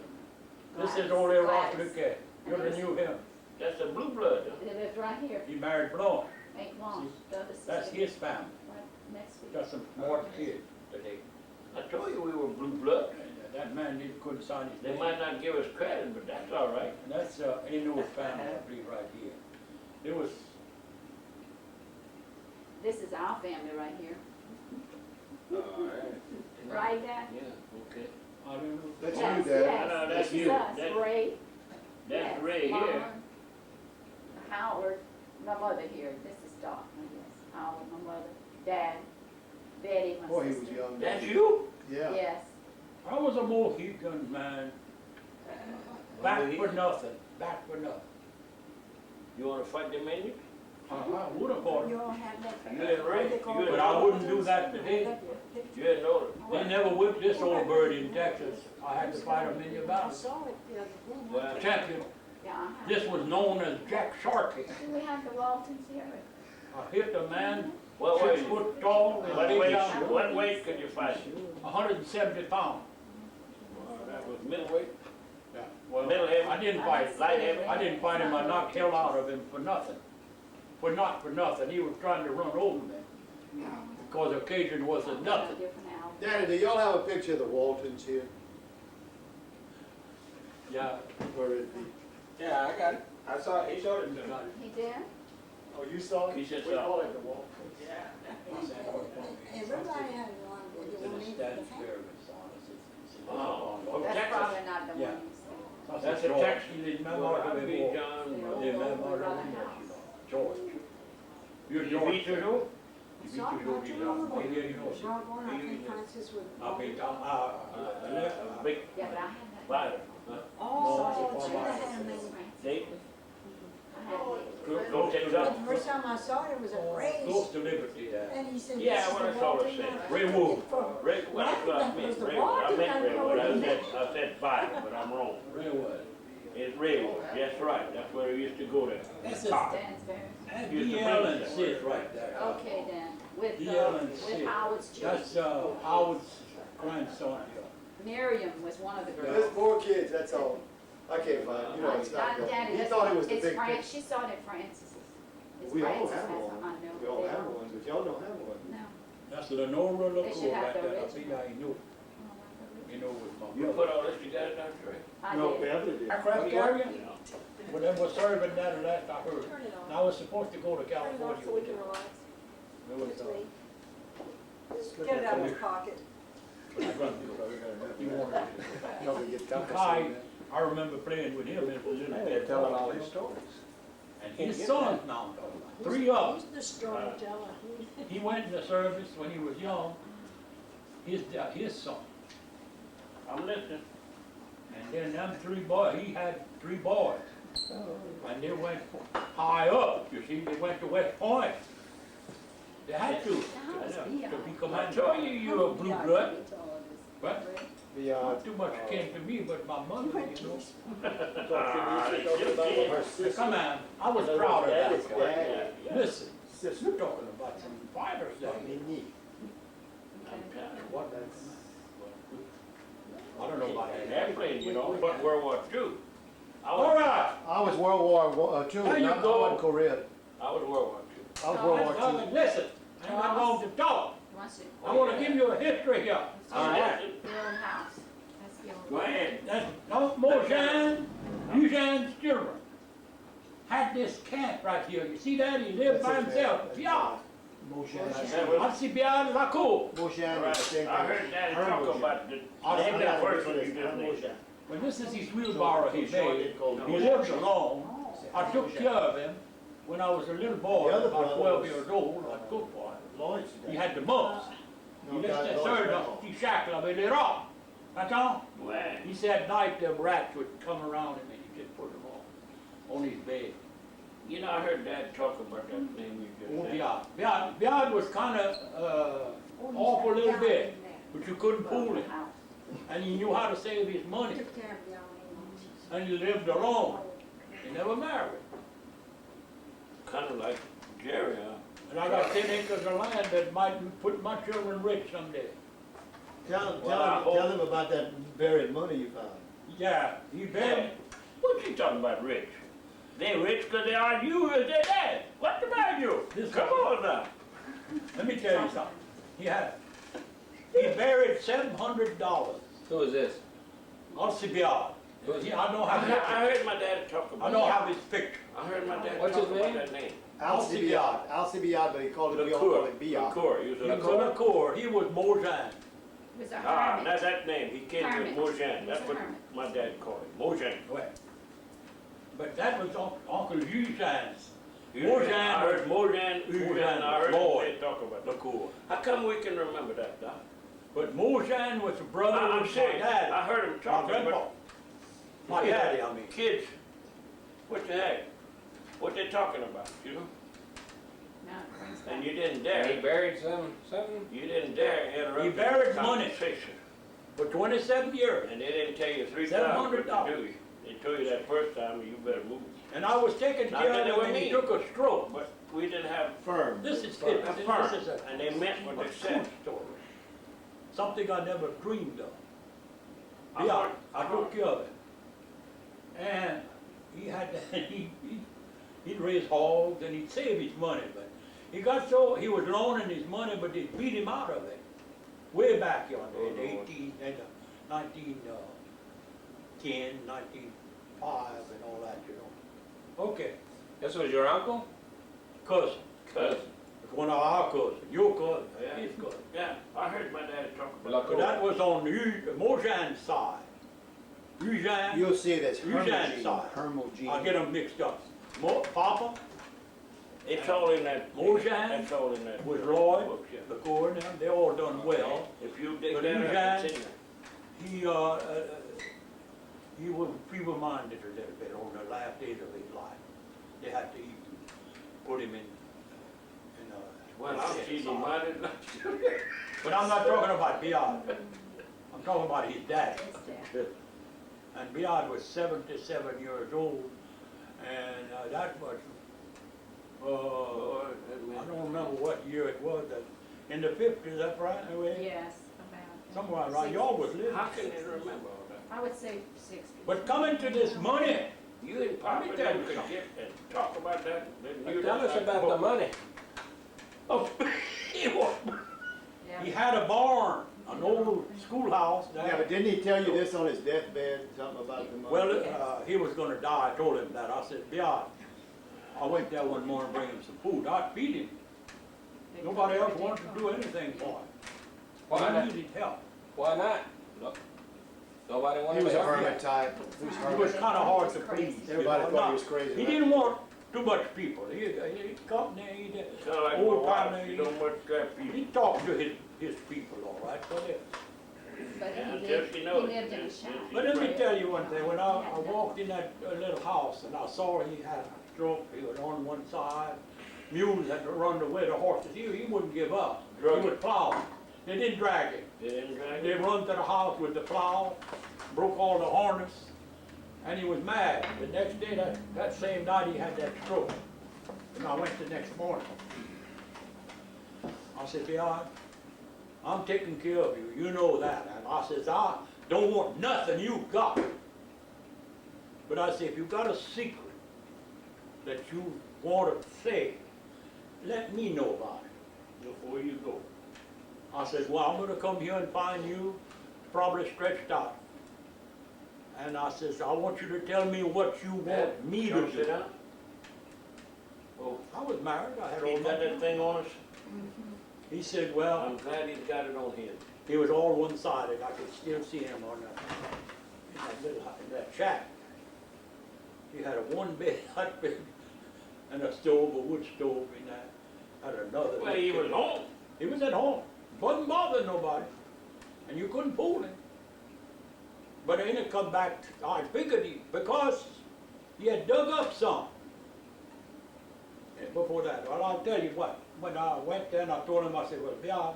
This Gladys. is old Ross Gladys. Luque. You ever knew him? That's the blue blood, huh? They lived right here, He married Blanche. Faint Blanche, the other sister. That's his family. Right next to you. Got some smart kids today. I told you we were blue blood. And that man couldn't sign his They name. might not give us credit, but that's all right. And that's Eno's family, I believe, right here. It was, This is our family right here. All right. Right, Dad? Yeah, okay. I don't know. That's Yes, you, Dad. yes, No, that's this is you. us, That's- Ray. That's Yes, Ray here. Mama, Howard, my mother here, this is Doc, yes, Howard, my mother, Dad, Betty, my Boy, he sister. was young. That's you? Yeah. Yes, I was a Mohican man. Back for nothing, back for nothing. You wanna fight the menu? I would have fought You him, don't have that. You ain't ready. You but ain't I know. wouldn't do that today. You ain't know it. They never whipped this old bird in Texas. I had to fight him in your I battle. saw it the other day. Well, Champion. yeah, I have. This was known as Jack Sharkey. Do we have the Waltons here? I hit a man what 6 weight? foot tall, with What big weight? arms, What weight could you fight? 170 pounds. That was middleweight. Yeah. Well, middle heavy. I didn't fight, Light heavy. I didn't fight him, I knocked hell out of him for nothing. For nothing, he was trying to run over me, because occasion wasn't nothing. Different hour. Daddy, do y'all have a picture of the Waltons here? Yeah. Where is he? Yeah, I got it. I saw it. He showed it to me. He did? Oh, you saw it? He said We so. call it the Waltons. Everybody had one, but you don't need the family. Oh, from That's Texas. probably not the Yeah. one you said. That's a Texas. Well, Well, I'd be John. George. You're You George. beat your door? You beat your George, you know. Oh, yeah, you know. Doggone, I think Francis would. I beat, Big Yeah, but I had that. fighter. Huh? Oh, No, should have had him in. Dave? I had it. Go take it The up. first time I saw it was a close race, to Liberty there. and he said, Yeah, this is what I the saw it Walton say. line. Ray Wood. Ray, well, that's what I That was meant, the Ray. I meant Walton Ray. line. I said fighter, but I'm wrong. Railwood. It's Ray. That's right. That's where he used to go there. That's it. Car. Stansbury. That Here's the DL and princess. Sid right there. Okay then, with, DL and Sid. with Howard's children. That's Howard's grandson. Miriam was one of the There's girls. 4 kids, that's all. I can't find it, you know, it's not good. Daddy, He that's- thought it was the it's big Fran- picture. She saw it at Francis's. It's We all Francis have has one. a unknown. We all They have don't- one, but y'all don't have one. No. That's Lenora They Lacour should have right the there. I original. think I knew. You know with my You brother. put all this together, Dr. Ray? I No, did. Beverly did. I grabbed the area. When they were serving that and that, I heard. Turn it And off. I was supposed to go to Turn it off California so we with can them. relax. There was, It's me. Just get it out of his pocket. he wanted to. Y'all can get down. Kai, I remember playing with him as a little They're bit. telling all these stories. And his sons now, 3 of them. He's the storyteller. He went in the service when he was young, his son. I'm listening. And then them 3 boys, he had 3 boys. And they went high up, you see, they went to West Point. They had to be I commander. told you you were blue blood. But The, not too much came to me, but my mother, you know. Yeah. Come on, I was proud of that guy. Yeah. Listen, you're talking about some fighters there. What, that's. I don't know about that. Airplane, you know, but World War II. All right. I was World War II, There you not go. Korea. I was World War II. I was World War II. Listen, I'm not going to talk. wants to, I wanna give you a history here. All right. the old house. That's the old. Go ahead. That's, no, Mojan, Eugene's children had this camp right here. You see that? He lived by himself. Yeah. Dedier Lacour. Moshan All is the same right. I thing. heard Daddy Herb talk Moshan. about the, I name that forgot first what one it you is. just named. Moshan. Well, this is his wheelbarrow he So short, made. they call it He Moshan. lived alone. I took care of him when I was a little boy, The other about brother 12 was, years old. I cooked for him. Lloyd's He dad. had the mumps. No, He God, left Lloyd's third grandpa. he shackled up in the rock. That's all. Well, He said at night them rats would come around him and he just put them on his bed. you know, I heard Dad talk about that name you Oh, just said. Biad. Biad was kind of off a little bit, but you couldn't fool him. And he knew how to save his money. Took care of y'all. And he lived alone. He never married. Kind of like Jerry, huh? And I got 10 acres of land that might put my children rich someday. Tell him about that buried money you found. Yeah, he buried. What you talking about rich? They rich because they are you as their dad. What about you? Come on now. Let me tell you something. He buried $700. Who is this? Alcibiade. I know I how heard my dad talk about I know that. how his picture. I heard my dad What's talk his about name? that name. Alcibiade. Alcibiade, but he called it, we all call it Biad. Lacour. He was a He was Lacour. a Lacour. He was Mojan. He was a Ah, hermit. that's that name. He came with Hermit. Mojan. He That's was a what hermit. my dad called him. Mojan. Well, but that was Uncle Eugene's. I Mojan heard Mojan. Mojan I heard Lord. they talk about that. Lacour. How come we can remember that, Doc? But Mojan was a brother I'm of my serious. dad. I heard him My talking grandpa. about My daddy, I mean. kids. What the heck? What they talking about, you know? No, it brings back. And you didn't He dare. buried something? You didn't dare interrupt He the buried money. conversation. For 27 years. And they didn't tell you 3 times what $700. to do. They told you that first time, you better move. And I was taking Not care that of they him were and he mean. took a stroke. But we didn't have Firm. This is Firm. it. a This firm. is a And they meant what they true said. story. Something I never dreamed of. I Yeah, heard- I took care of him. And he had to, he'd raise hogs and he'd save his money, but he got so, he was loaning his money, but they beat him out of it. Way back yonder in 1910, 1905 and all that, you know. Okay, This was your uncle? cousin. Cousin. It's one of our cousins, your cousin, Yeah. his cousin. Yeah, I heard my dad talk about Lacour. But that was on Mojan's side. Eugene, You'll see it as Eugene's side. Hermogene. I get them mixed up. Papa It's all in that. Mojan That's all in that. was Lloyd, book, yeah. the core, and them, they all done well. If you dig But that up, it's Eugene- in there. He was feeble-minded a little bit on the last days of his life. They had to put him in Well, I'm feeble-minded. But I'm not talking about Biad. I'm talking about his dad. His dad. And Biad was 77 years old, and that was, I don't remember what year it was, in the 50s, that's right? Yes, about. Somewhere around, y'all was living. How can you remember all that? I would say 60. But coming to this money, You and Papa Let me tell you didn't could something. get and talk about that. Then you Tell us about the money. Oh, he was. he Yeah. had a barn, an old schoolhouse. Yeah, but didn't he tell you this on his deathbed, something about the money? Well, he was gonna die, I told him that. I said, Biad, I went there one morning and bring him some food. I'd feed him. Nobody else wanted to do anything for him. Why He not? needed help. Why not? No. Nobody He wanted was to a help you. hermit type. He was He hermit. was kinda hard to please. you Everybody know, thought he not- was crazy. He right? didn't want too much people. He company, he did. Kind of like Old my wife. time, You don't want that people. He talked to his people, all right, but But Yeah, he until lived, she he knows. lived in a Yes, shack. yes, But let me tell you one thing, when I walked in that little house and I saw he had a stroke, he was on one side, mules had to run the way the horses, he wouldn't give up. He Drug would plow. They didn't drag him. They didn't drag They it. run to the house with the plow, broke all the harness, and he was mad. The next day, that same night, he had that stroke. And I went the next morning. I said, Biad, I'm taking care of you, you know that. And I says, I don't want nothing you got. But I said, if you got a secret that you want to say, let me know about it before you go. I says, well, I'm gonna come here and find you probably stretched out. And I says, I want you to tell me what you want me to Sit do. down. Oh, I was married, I had all he's got my. that thing on us. He said, well, I'm glad he's got it on him. he was all one-sided, I could still see him on in that shack. He had a one bed, hot bed, and a stove, a wood stove in that, had another. Well, he was home. He was at home, wasn't bothering nobody, and you couldn't fool him. But then it come back, I figured because he had dug up some. And before that, well, I'll tell you what, when I went there and I told him, I said, well, yeah,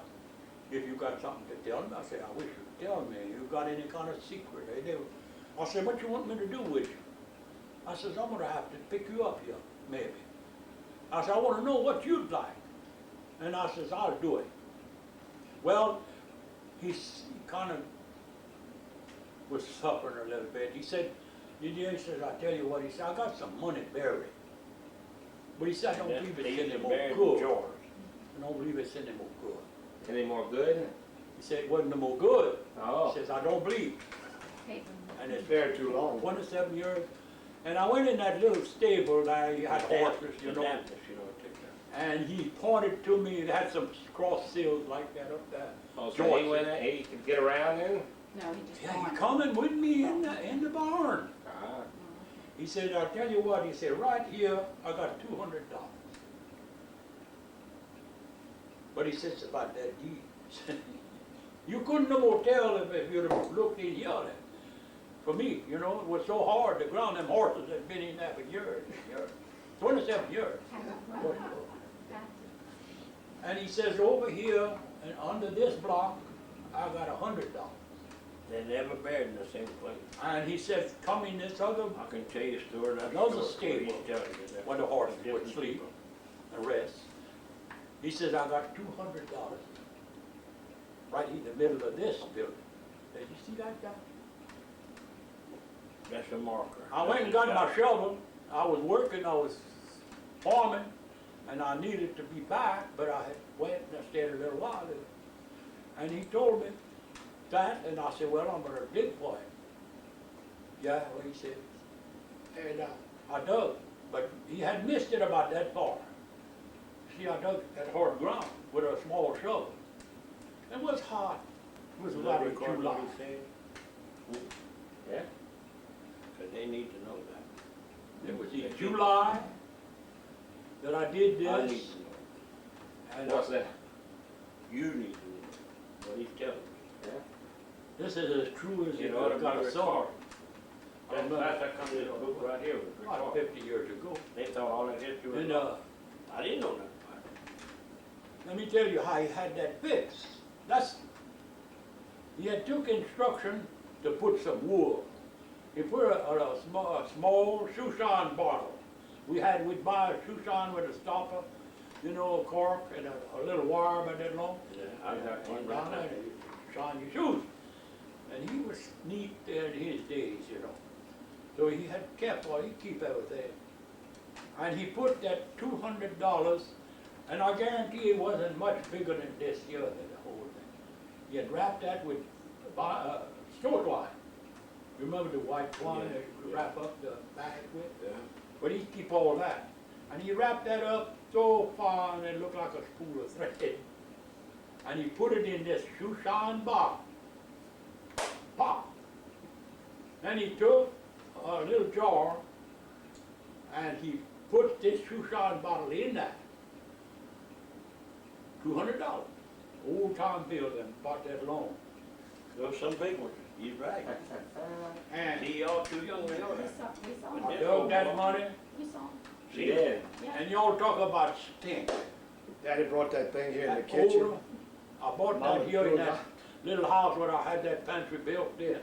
if you got something to tell me, I said, I wish you'd tell me. You got any kind of secret? I said, what you want me to do with you? I says, I'm gonna have to pick you up here, maybe. I said, I wanna know what you'd like. And I says, I'll do it. Well, he kind of was suffering a little bit. He said, he says, I tell you what, he said, I got some money buried. But he said, I don't believe it's any more good. I don't believe it's any more good. Any more good? He said it wasn't no more good. Oh. He says, I don't believe. And it's Buried too long. 27 years. And I went in that little stable there, you had horses, you know. Dampness, you know, take that. And he pointed to me, it had some cross seals like that up there. Oh, so he went, he could get around then? No, he just Yeah, wanted. he coming with me in the barn. Ah. He said, I'll tell you what, he said, right here, I got $200. But he says about that deed. You couldn't no more tell if you'd have looked in here. For me, you know, it was so hard, the ground, them horses had been in there for years and years. 27 years. And he says, over here, and under this block, I got $100. They never buried in the same place. And he says, come in this other, I can tell you a story. Another stable Where where the horses would sleep and rest. He says, I got $200 right in the middle of this building. Did you see that guy? That's a marker. I went and got my shovel. I was working, I was farming, and I needed to be back, but I had went and I stayed a little while there. And he told me that, and I said, well, I'm gonna dig for him. Yeah, well, he said, and I dug, but he had missed it about that far. See, I dug that hard ground with a small shovel. It was hot. It was about in July. Yeah? Because they need to know that. It was in July that I did this. I need to know. And What's that? You need to know what he's telling you. this is as true as You it know, got a song. That's that comes in the book right here. Was About recorded. 50 years ago. They thought all that history was. And I didn't know that part. let me tell you how he had that fixed. He had took instruction to put some wool. He put a small Shushan bottle. We'd buy a Shushan with a stopper, you know, a cork and a little wire about that long. Yeah, I got one Down right there, there. and you shine your shoes. And he was neat in his days, you know. So he had kept, well, he'd keep everything. And he put that $200, and I guarantee it wasn't much bigger than this here, than the whole thing. He had wrapped that with store twine. Remember the white twine Yeah, that you wrap up the bag with? Yeah. But he'd keep all that. And he wrapped that up so fine it looked like a spool of thread. And he put it in this Shushan box. Pop! Then he took a little jar and he put this Shushan bottle in that. $200. Old time bill and bought that loan. Those some big ones. He's right. And See, y'all too young to know We that. saw But him. this dug that money, We saw him. See? Yeah. and y'all talk about stink. Daddy brought that thing here in the That kitchen. old- I bought Mama that here in threw it that out. little house where I had that pantry built in.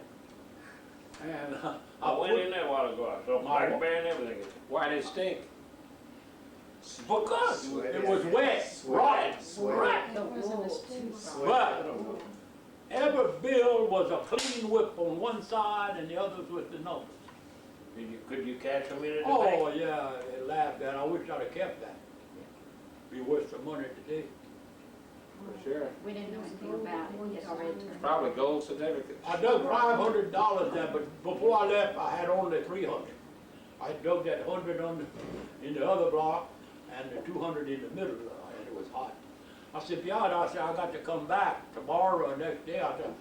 And I went in there a while ago. I saw My- blackberry and everything. Why did it stink? Because it was wet, rotten, Sweat. but every bill was a clean whip on one side and the others with the numbers. Could you cash them in at the Oh, bank? yeah, they laughed at it. I wish I'd have kept that. Be worth some money today. For sure. We didn't know anything about it, he had already turned. Probably gold certificates. I dug $500 there, but before I left, I had only 300. I dug that 100 in the other block and the 200 in the middle, and it was hot. I said, Beyond, I said, I got to come back tomorrow or next day. I said,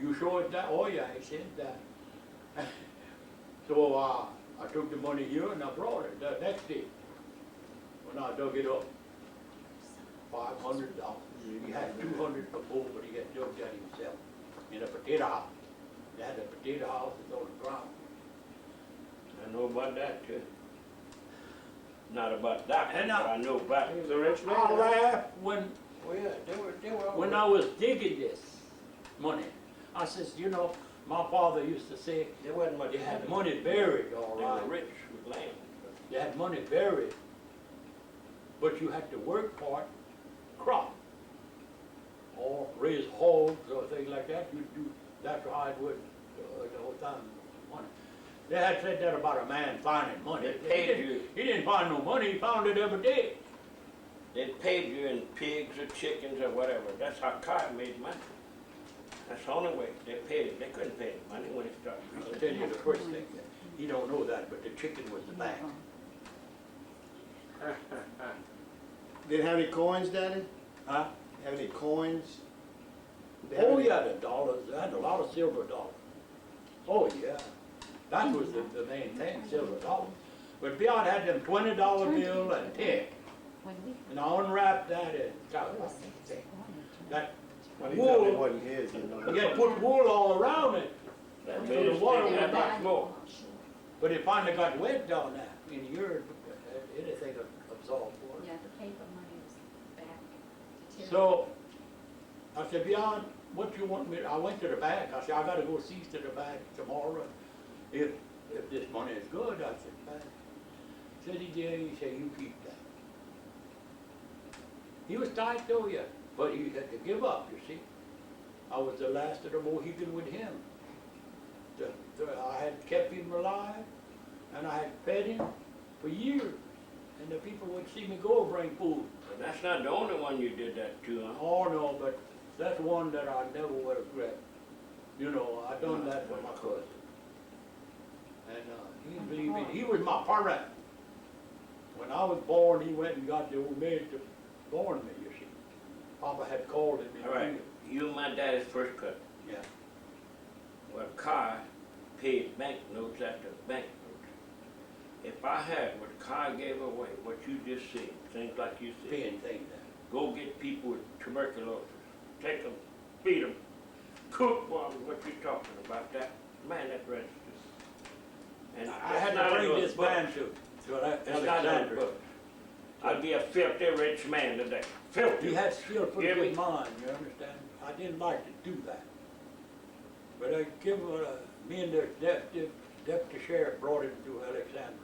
you sure it's that? Oh yeah, he said that. So I took the money here and I brought it the next day when I dug it up. $500. He had 200 before, but he had dug that himself in a potato house. They had a potato house that's on the ground. I know about that too. Not about that, And but I know about He it. was a rich man. I laughed when Well, yeah, they were when I was digging this money. I says, you know, my father used to say There wasn't much. they had money buried, all They right. were rich with land. They had money buried, but you had to work for it, crop, or raise hogs or things like that. You'd do, that's how it would the whole time. Money. They had said that about a man finding money. They paid you. He didn't find no money, he found it every day. They paid you in pigs or chickens or whatever. That's how cotton made money. That's the only way they paid it. They couldn't pay the money when it started. I'll tell you the first thing, he don't know that, but the chicken was the bank. Did it have any coins, Daddy? Huh? Have any coins? Did they have Oh any- yeah, the dollars, they had a lot of silver dollars. Oh yeah, that was the main thing, silver dollars. But Beyond had them $20 bill and 10, and I unwrapped that and got that Well, he told me it wool. wasn't his, you know. You had to put wool all around it, That So made the us water think went that back. much more. but it finally got wet down there. In your, anything absorbed water. Yeah, the paper money was back. So, I said, Beyond, what you want me, I went to the bank, I said, I gotta go see to the bank tomorrow. If this money is good, I said, bank. Said he did, he said, you keep that. He was tight though, yeah, but he had to give up, you see. I was the last of the Mohican with him. I had kept him alive, and I had fed him for years. And the people would see me go bring food. But that's not the only one you did that to, huh? Oh, no, but that's one that I never would have regret. You know, I done that for my cousin. And he believed me. He was my parent. When I was born, he went and got the old maid to born me, you see. Papa had called him. All right, you and my daddy's first cousin. Yeah. Well, Carr paid banknotes after banknotes. If I had what Carr gave away, what you just said, things like you said, Paying things there. go get people with tuberculosis, take them, feed them, cook for them, what you talking about, that, man, that registers. And I had to bring this man to That's not in the Alexandria. book. I'd be a filthy rich man today, filthy. He had still put Give good me- mind, you understand? I didn't like to do that. But I give, me and the deputy sheriff brought him to Alexandria,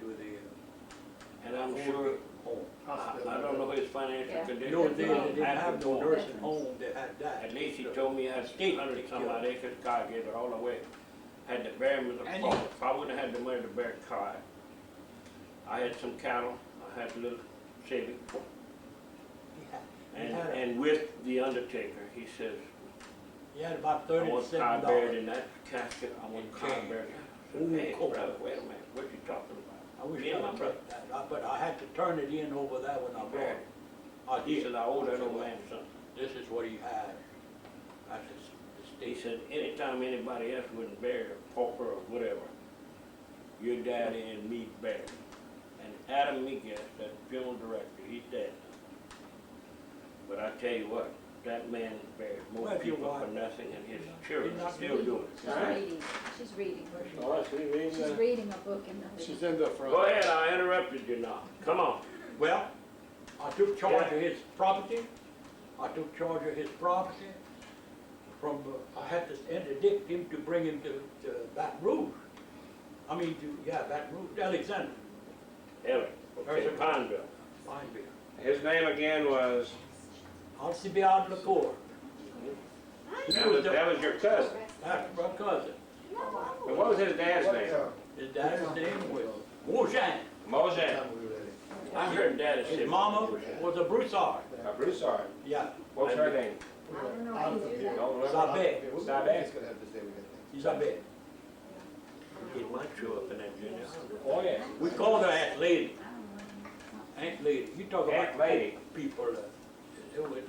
to the And I'm sure, home. I don't know his financial Yeah. condition. No, they but didn't I'll have go no on. nursing home, they had that. At least he told me he had 800-some-odd acres, Carr gave it all away. Had to bury him with a And farm. he- If I wouldn't have had the money to bury Carr, I had some cattle, I had a little saving. He had, And with the undertaker, he says, he had about I want Carr buried $37. in that casket, I want In Carr change. buried. I said, Ooh, hey, cool. brother, wait a minute, what you talking about? I wish Me and I my would brother. take that, but I had to turn it in over there when I brought it. I He did. said, I owe that said, old "Well, man something. This is what he had. That's his He estate. said, anytime anybody else wouldn't bury a pauper or whatever, your daddy and me buried. And Adam Miguel, that funeral director, he's dead now. But I tell you what, that man buried more Well, if you people for want- nothing, and his children not still do it. She's reading, she's reading. Oh, see, She's these, reading a book in the. She's in the front. Go ahead, I interrupted you now. Come on. Well, I took charge of his property. I took charge of his property from, I had to interdict him to bring him to Baton Rouge. Baton Rouge, Alexandria, Ellie, okay, Pineville. Pineville. his name again was, Dedier Lacour. that was your cousin. That's my cousin. And what was his dad's name? His dad's name was Mojan. Mojan. I I heard Daddy His say. mama was a Broussard. A Broussard. Yeah. What's her name? I don't know. Out of here. Don't remember? Sabe. Sabe. He's gonna have to stay with that thing. Isabel. He might show up in that junior high. Oh, yeah. We called her Aunt Lady. Aunt Lady. You talk about Aunt Lady. people.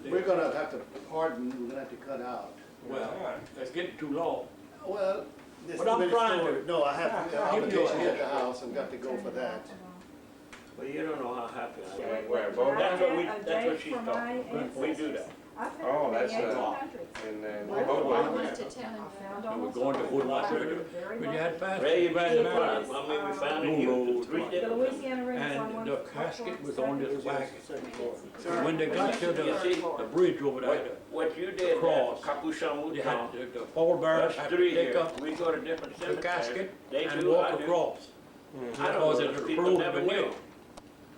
We're gonna have to pardon, we're gonna have to cut out. Well, that's getting too long. Well, there's But too I'm many trying to- stories. No, I have Give me obligations a- at the house, I've got to go for that. But you don't know how happy I am. Where, both? That's what we, A that's date what she's for my talking. We do that. I found Oh, it in that's, the 1800s. And then, Well, both I ways. wants to tell him. I found And we're almost going to all of Woodlawn it. Cemetery. Very When you much. had fast. Ray, you It I was, mean, we found no it here roads, three right. The different. Louisiana Ring is on And one. the casket was on this wagon. Second floor. When they got to the bridge over there, What you did, cross. Capuchon they had, Mouton, the pallbearers us had to three take here, up we go to different the cemeteries. casket They and do, walk I do. across. I don't Because know, it was people approved never the way. knew.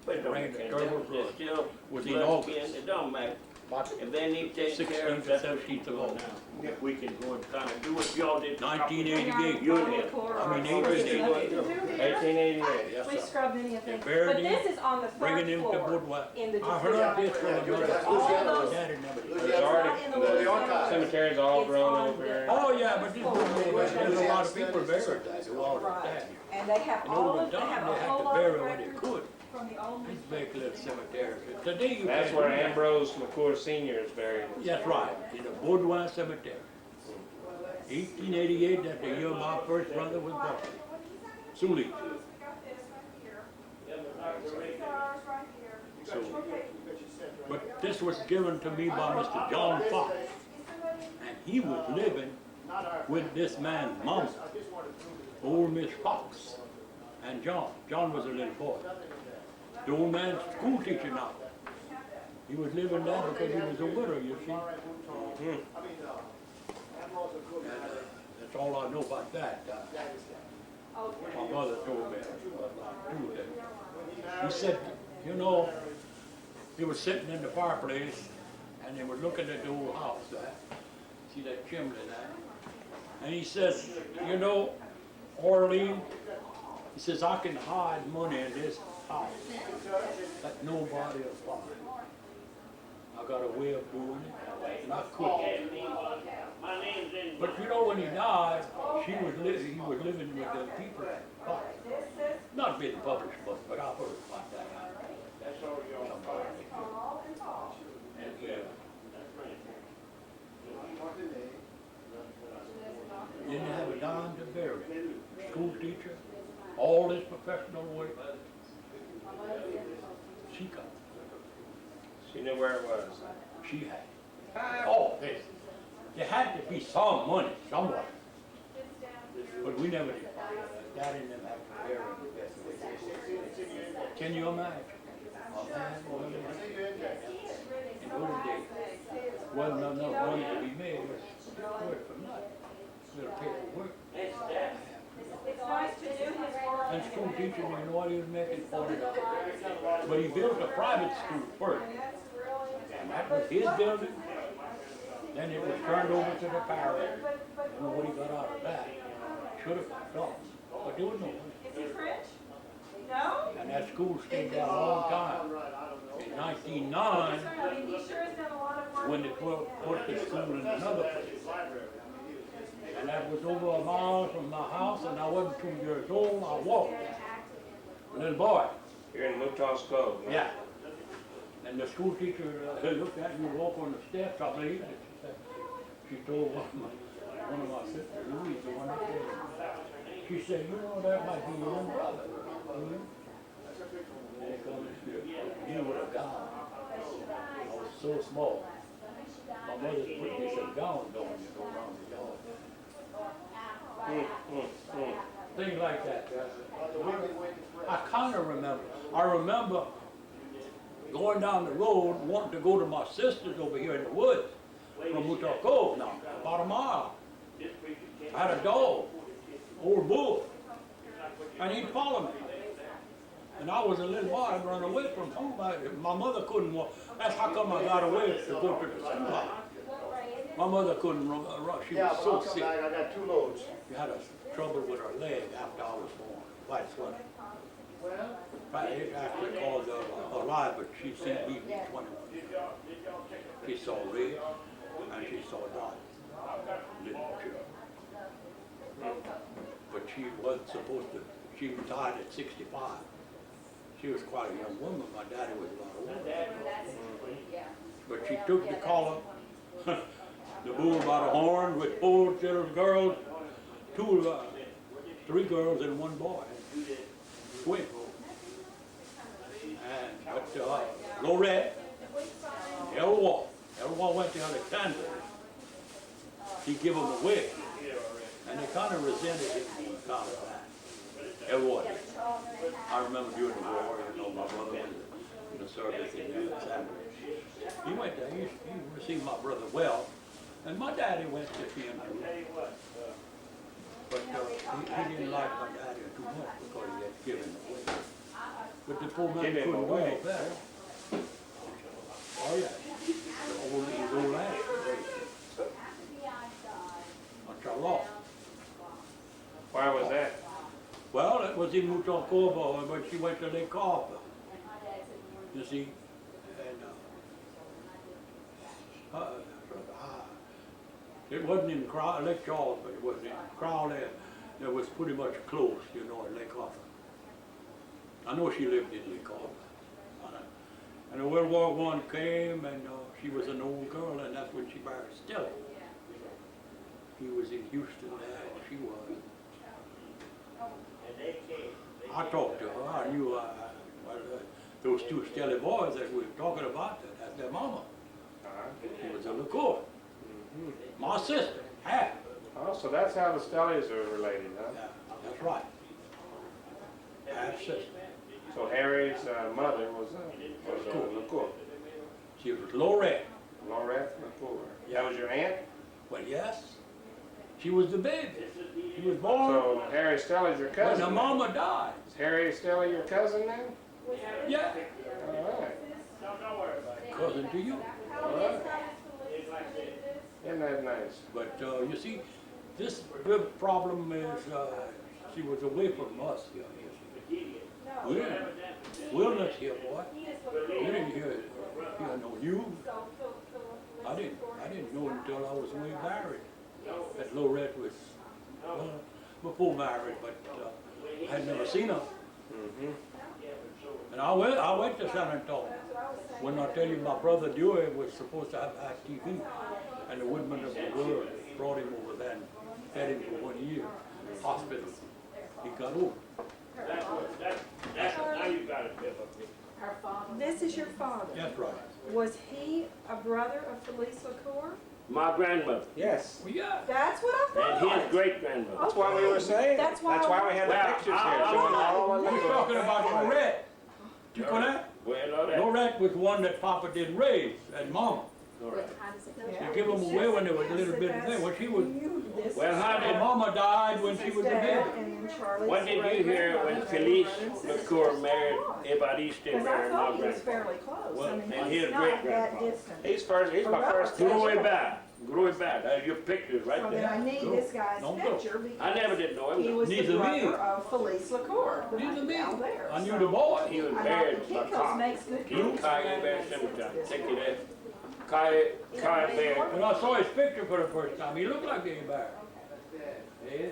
But don't Rain, care, the turtle they're still was in blood August. skin, it don't matter. About If they need taken care of, 16th or that's what 17th we of do August. now. If we can go and kind of do what y'all did. 1988. You did. I mean, There's 1888. nothing to do here. 1888. Yes, We sir. scrubbed many of They things. buried But him, this is on the bringing third him to floor Woodward. in the I heard this Dedier from Yeah, another. All those- Daddy never did. It's It's already, not in the the Louisiana archive. Ring. cemetery's all It's grown on over the- there. Oh, yeah, but this is, there's a lot of people buried there who are Right. dead. And they have And all over of, they time, have they a had whole to lot bury of what they records could. from the old These big little cemeteries. Today you That's can't where do that. Ambrose Lacour Senior is buried. That's right, in the Boudoir Cemetery. 1888, that's the year my first brother was born. Sully. So, but this was given to me by Mr. John Fox. And he was living with this man's mama, old Miss Fox, and John. John was a little boy. The old man's school teacher now. He was living there because he was a widow, you see. That's all I know about that. My mother told me that. He said, you know, he was sitting in the fireplace and they were looking at the old house there. See that chimney there? And he says, you know, Orlean, he says, I can hide money in this house that nobody will find. I got a way of doing it, and I couldn't. But you know, when he died, he was living with the people. Not being published book, but I heard about that. And, didn't have a dime to bury. School teacher, all this professional work. She got it. She knew where it was. She had. Oh, there had to be some money somewhere. But we never did. Daddy never had to bury him. Can you imagine? A man going in those days, wasn't enough money to be made. It was work for nothing. Little paperwork. It's nice to do his work. And school teacher, you know what he was making $40. But he built a private school first. And that was his building. Then it was turned over to the parish. You know what he got out of that? Should have got lost. But there was no money. Is he French? No? And that school stayed there a long time. In 1909, I mean, he sure has done a lot of work. when they put the school in another place. And that was over a mile from my house, and I wasn't 2 years old. I walked. Little boy. Here in Mouton's Cove. Yeah. And the school teacher looked at me walk on the steps, I believe, and she told one of my sisters, Louise, the one that said, she said, you know, that might be your young brother. And they come and she would have gone. I was so small. My mother's put me some gowns on to go around the yard. Things like that. I kind of remember. I remember going down the road, wanting to go to my sister's over here in the woods, from Mouton Cove now, about a mile. I had a dog, old bull, and he'd follow me. And I was a little boy, I'd run away from home. My mother couldn't walk. That's how come I got away to go to the schoolhouse. My mother couldn't run, she was so sick. I got 2 loads. She had a trouble with her leg after I was born, quite funny. Right, it actually caused her alive, but she seen me when she saw red and she saw dot. But she wasn't supposed to, she died at 65. She was quite a young woman, my daddy was a lot older. But she took the collar, the bull by the horn with 4 little girls, 3 girls and 1 boy, twins. And but Lorette, Elwell went to Alexandria. He give them away, and they kind of resented him because of that. Elwell. I remember during the war, you know, my brother was in the service in Alexandria. He went there, he received my brother well, and my daddy went to see him too. But he didn't like my daddy too much because he had given away. But the poor man couldn't do no better. Oh yeah, his old lad. Until I lost. Why was that? Well, it was in Mutokobo when she went to Lake Carver. You see, and it wasn't in Lake Charles, but it was in Crowley. That was pretty much close, you know, in Lake Carver. I know she lived in Lake Carver. And the World War I came, and she was an old girl, and that's when she married Stella. He was in Houston there, she was. I talked to her, I knew well, those 2 Stella boys that we were talking about, that's their mama. She was a Lacour. My sister, half. Oh, so that's how the Stellies are related, huh? Yeah, that's right. Half sister. So Harry's mother was a Lacour. She was Lorette. Lorette Lacour. That was your aunt? Well, yes. She was the baby. She was born So Harry Stellies your when cousin? her then? mama died. Is Harry Stelly your cousin then? Yeah, All right. cousin to you. All right. Isn't that nice? But you see, this real problem is she was away from us here. We didn't, wilderness here, boy. We didn't hear no news. I didn't know until I was way married that Lorette was, well, before married, but I had never seen her. And I went to San Antonio. When I tell you my brother Dewey was supposed to have TV, and the Woodman of the World brought him over there and fed him for 1 year, hospital. He got over. Now you got it, Her father. This is your father. That's right. Was he a brother of Felice Lacour? My grandmother Yes. Well, yeah. That's what I thought. and his great-grandmother. That's why we were saying. That's why we had Well, the pictures here I- showing all of We're them. talking about Lorette. You know that? Well, that. Lorette was one that Papa didn't raise, and Mama. All right. How does it go? Yeah. They give them away when they were a little bit there. When she was, Well, how her did, Mama died when she was a baby. when did you hear when Felice Lacour married Evariste Because I married my thought he was grandmother? fairly close. Well, I mean, and he's his not that great-grandfather. distant. He's my first Grow cousin. it back. Grow it back. That's your pictures right So then I there. need Go. this guy's Don't go. picture I never because did know he him. was the Neither me. brother of Felice Lacour. the Neither one me. down there. I knew So the boy. He was I married thought the by Kinko's cop. makes good He was Cayenne Bear Cemetery. Take you there. Cayenne Bear. When I saw his picture for the first time, he looked like a bear. Yeah.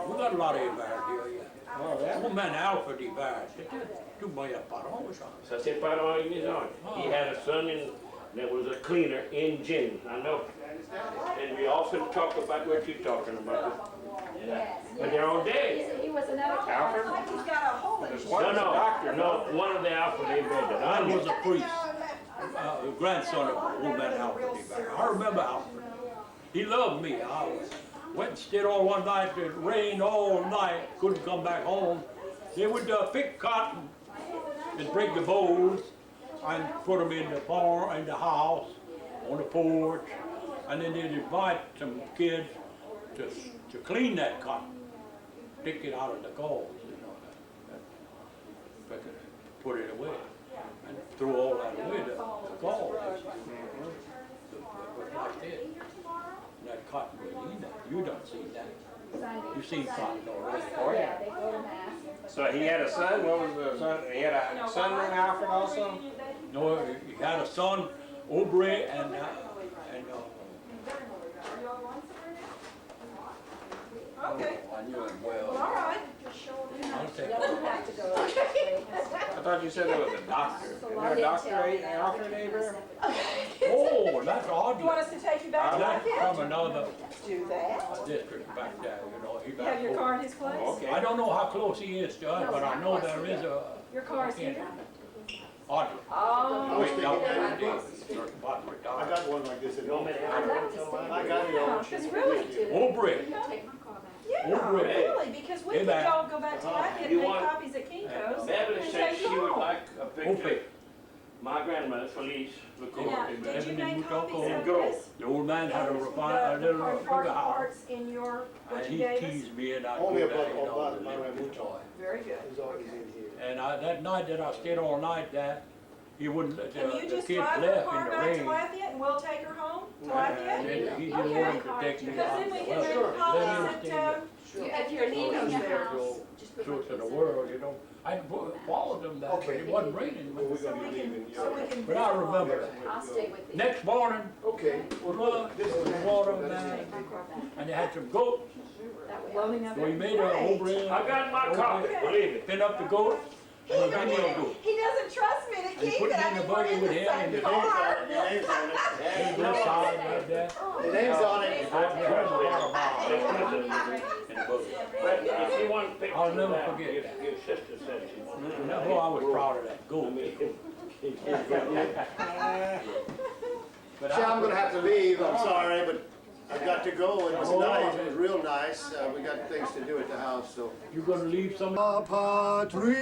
We got a lot of bears here, yeah. Oh, yeah. One man, Alfred E. Bears. Two boy up on the So I said, "Put on his arm." He had a son that was a cleaner in Jennings. I know. And we often talk about what you're talking about. Yes. But they're all dead. He was another. Alfred? he's got a hole in his One No, was a doctor. no, one of the Alfred A. Bear that I One knew. was a priest, a grandson of old man Alfred E. Bear. I remember Alfred. He loved me. I went and stayed all one night. It rained all night. Couldn't come back home. They would pick cotton and break the bowls and put them in the barn, in the house, on the porch, and then they'd invite some kids to clean that cotton, pick it out of the galls, you know, put it away, and throw all that away, the galls. Like that. That cotton was in that. You don't see that. You seen cotton already. Oh, Yeah, yeah. they go to mass. So he had a son. What was the son? He had a son named Alfred also. No, he had a son, Aubrey, and Are you all going somewhere now? Okay, I knew him well, well. all right. I'll take You don't have to go. I thought you said there was a doctor. Isn't there a doctor, Alfred Avery? Oh, that's You want odd. us to take you back to That's Lafayette? from another Do that. district back there, you know. He You have your back car at his place? Okay. I don't know how close he is to us, but I know there is a. Your car's here? Oddly. Oh. Wait, no, I I got one like this at You want home. me to have it? I got it Yeah, on. because really, Aubrey. Take my car back. yeah, Aubrey. really, because we Hey, could man. all go back to Lafayette You and make want- copies at Kinko's. Beverly and said take she you would home. like a picture. Aubrey. My grandmother, Felice Lacour. Now, did you make copies of Go. this? The old man had a And a the little part sugar house. parts in your, what And you he gave us? teased me and I Only go about down, you know, about to my live with remote toy. Very good. He's always in here. And that night that I stayed all night there, he wouldn't let Can you the just kids drive her left car in the back to rain. Lafayette and we'll take her home to And Lafayette? he didn't want him to take me Because out. then we can Well, make sure, let him copies stay at, there. at your Nino's there. Show it to the world, you know. I followed them there, but it wasn't raining. Well, we're So gonna we be leaving. can, so we can. But I visit remember all that. I'll stay with you. Next morning, Okay. we looked, there was water there, Take my car back. and they had some goats. That way. Loading up So we made a everything. Aubrey. I got my copy, believe me. Pin up the goat, and he gave me a goat. He doesn't trust me to And he keep put it, it I in the mean, we're buggy in with the him and same the car. The name's on it. And the side right there. The name's on it. It was a lot of miles in the buggy. But if you want pictures I'll of never that, forget that. your sister said she wanted. And that's why I was proud of that goat. But See, I'm gonna have to leave, I'm sorry, but I've got to go. It was nice, it was real nice. We got things to do at the house, so. You gonna leave some? La patrie,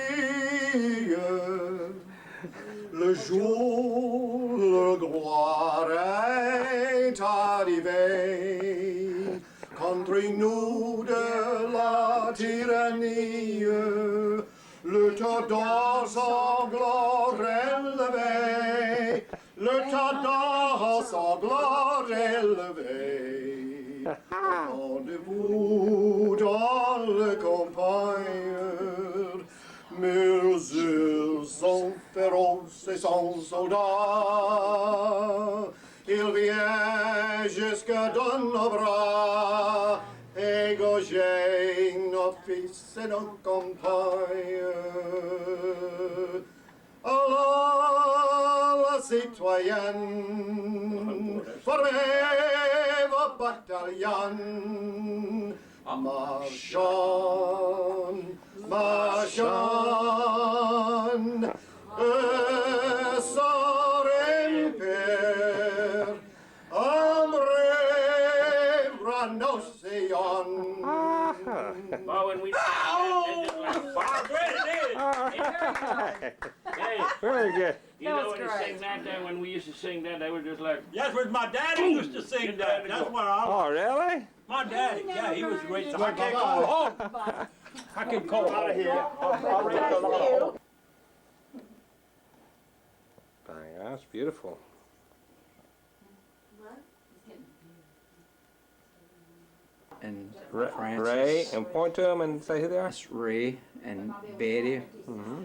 le jour de gloire est arrivé. Contre nous de la tyrannie, le tas dans sa gloire élevé, le tas dans sa gloire élevé. Rendez-vous dans le campagne, mais ils sont féroces et sans soldats. Il vient jusqu'à dans nos bras, égorger nos fils et nos compagnes. Alors, la citoyenne, formez vos bataillons, marchons, marchons, sans impère, embrèvera nos séances. Well, when we sang that, hey, Very good. you That know was when you great. sing that, when we used to sing that, they were just like, Yes, but my daddy used to sing that. That's what I. Oh, really? My daddy, yeah, he was great. So I can't call home. I can call out of here. That's beautiful. And Ray, Francis. and point to him and say who they are. That's Ray and Betty Mm-hmm.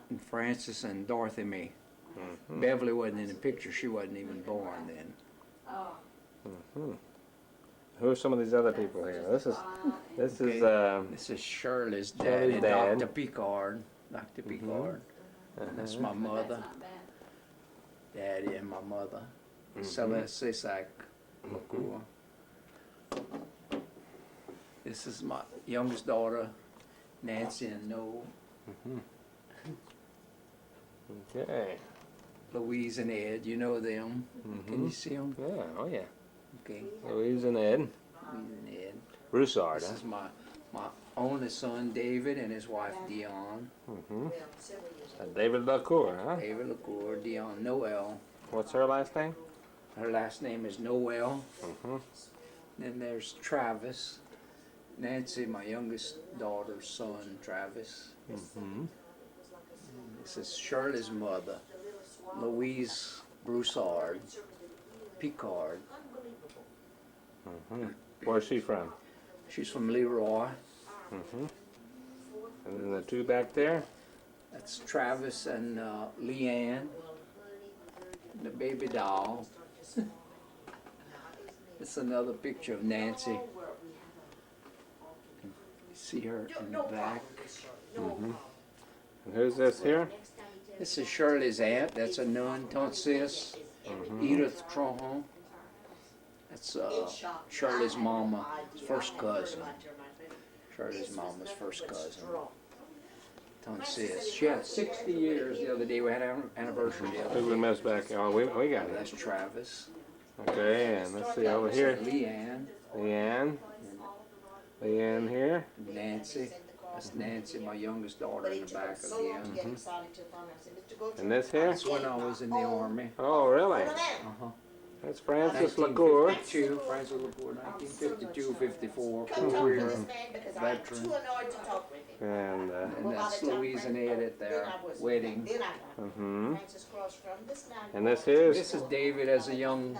and Francis and Dorothy Mae. Mm-hmm. Beverly wasn't in the picture. She wasn't even born then. Mm-hmm. Who are some of these other people here? This is Okay. This is Shirley's dad Shirley's and dad. Dr. Picard. Dr. Picard. That's my mother, Daddy, and my mother. Celeste Sisak Lacour. This is my youngest daughter, Nancy and Noel. Okay. Louise and Ed, you know them. Can you see them? Yeah. Oh yeah. Okay, Louise and Ed. Louise and Ed. Broussard. This is my only son, David, and his wife, Dion. Mm-hmm. David Lacour, huh? David Lacour, Dion Noel. What's her last name? Her last name is Noel. Mm-hmm. Then there's Travis. Nancy, my youngest daughter's son, Travis. Mm-hmm. This is Shirley's mother, Louise Broussard, Picard. Mm-hmm. Where's she from? She's from Leroy. Mm-hmm. And then the two back there. That's Travis and Leanne, the baby doll. It's another picture of Nancy. See her in the back. And who's this here? This is Shirley's aunt. That's a nun, Tonsis. Edith Trohon. That's Shirley's mama, first cousin. Shirley's mama's first cousin. Tonsis. She had 60 years the other day. We had our anniversary the other Who we day. missed back? Oh, we got That's it. Travis. Okay, and let's see over here. Leanne. Leanne. Leanne here. Nancy. That's Nancy, my youngest daughter, in the back again. And this here? That's when I was in the army. Oh, really? Uh-huh. That's Francis Lacour. 1952, Francis Lacour, 1952, 54, career veteran. And, And that's Louise and Ed at their wedding. and this here This is is David as a young,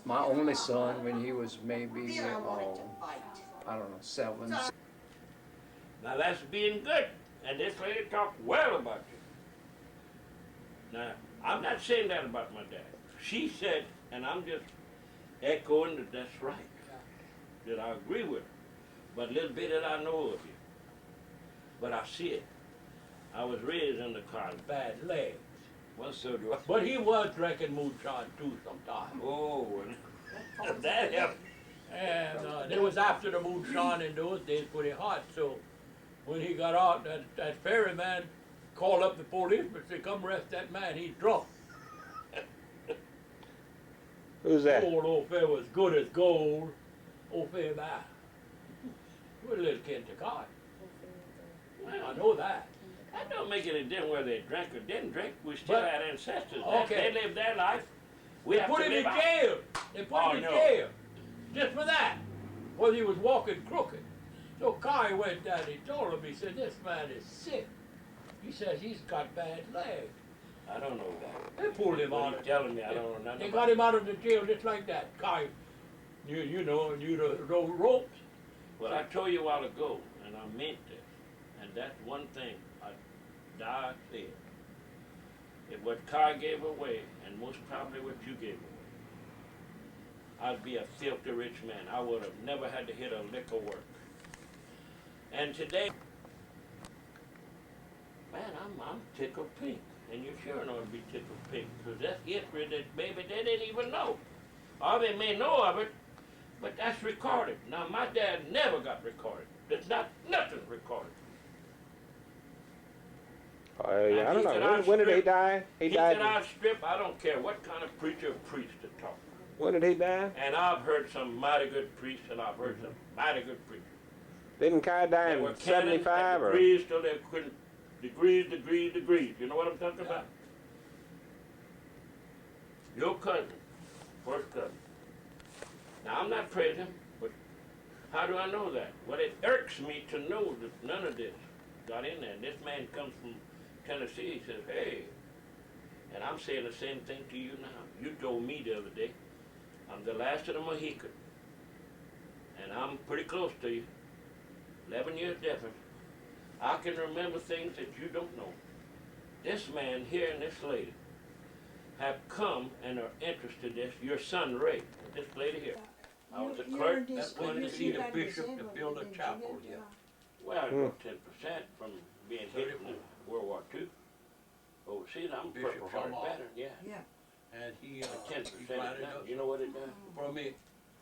my only son when he was maybe, I don't know, 7. Now that's being good. And this lady talked well about you. Now, I'm not saying that about my dad. She said, and I'm just echoing that that's right. That I agree with her. But a little bit that I know of you. But I see it. I was raised in the car, bad legs. Well, so do I. But he was drinking moonshine too sometimes. Oh, and that helped. And it was after the moonshine in those days pretty hot, so when he got out, that ferryman called up the policeman and said, come arrest that man, he's drunk. who's that? Old Fair was good as gold. Fair man. We're a little kid to God. Well, I know that. That don't make any difference whether they drank or didn't drink. We still But- had ancestors. Okay. They lived their life. We They have put to him live in ours. jail. They put Oh, him in no. jail. Just for that. Because he was walking crooked. So Kai went down, he told him, he said, this man is sick. He says he's got bad legs. I don't know that. They pulled him What out. are you telling me? I don't know nothing They about got him out of the jail just like that. Kai, you know, knew the ropes. Well, I told you a while ago, and I meant this, and that's one thing I died said. If what Kai gave away, and most probably what you gave away, I'd be a filthy rich man. I would have never had to hit a lick of work. And today, man, I'm tickled pink. And you sure know to be tickled pink, because that's history that maybe they didn't even know. Or they may know of it, but that's recorded. Now, my dad never got recorded. There's nothing recorded. I don't know. When did he die? He He died. could outstrip, I don't care what kind of preacher or priest to talk. When did he die? And I've heard some mighty good priests, and I've heard some mighty good preachers. Didn't Kai die They were in canons 75 and or? degrees till they couldn't, degrees. You know what I'm talking about? Your cousin, first cousin. Now, I'm not praising, but how do I know that? Well, it irks me to know that none of this got in there. This man comes from Tennessee. He says, hey, and I'm saying the same thing to you now. You told me the other day, I'm the last of the Mohicans, and I'm pretty close to you. 11 years difference. I can remember things that you don't know. This man here and this lady have come and are interested in this. Your son Ray, this lady here. I was a clerk. That's when you see the bishop to build a chapel here. Well, I got 10% from being hit in World War II. Overseas, I'm a Bishop Purple Heart Jamal. veteran, yeah. And he 10% he of planted that. us You know what it does? for me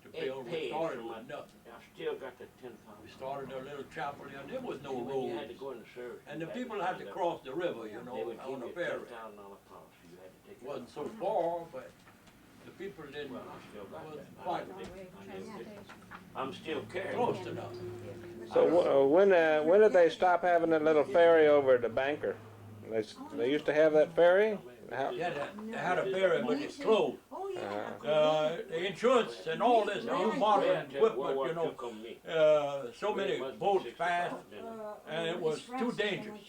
to It build. We pays started for my with nothing. I still got the 10 pounds. We started a little chapel here, and there was no When you had to roads. go in the service. And the you people to had to stand up. cross the river, you They know, would on give the you ferry. $10,000 policy. You had to take it. Wasn't so far, but the people didn't, Well, I still got was that. I quite never did. I never did. I'm still carrying. close enough. So when did they stop having that little ferry over at the Banker? They used to have that ferry? How, Yeah, they had a ferry, but it's closed. Oh, yeah. The insurance and all this new modern equipment, you know, so many boats passed, and it was too dangerous.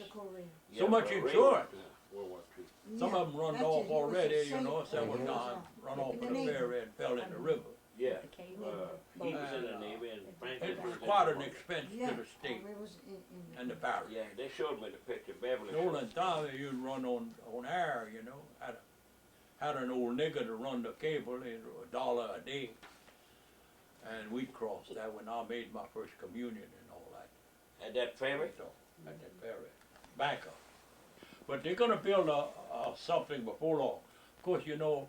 So much insurance. World War II. Some of them run off already, you know, several times, run off of the ferry and fell in the river. Yeah. The cable. He was in the Navy and Francis It was was in quite the an Marine. expense Yeah. to the state It was in and the parish. Yeah, they showed me the picture, Beverly. The showed old me. time you'd run on air, you know, had an old nigger to run the cable at $1 a day. And we'd cross that when I made my first communion and all that. At that ferry? So, at that ferry, Bangkok. But they're gonna build something before long. Of course, you know,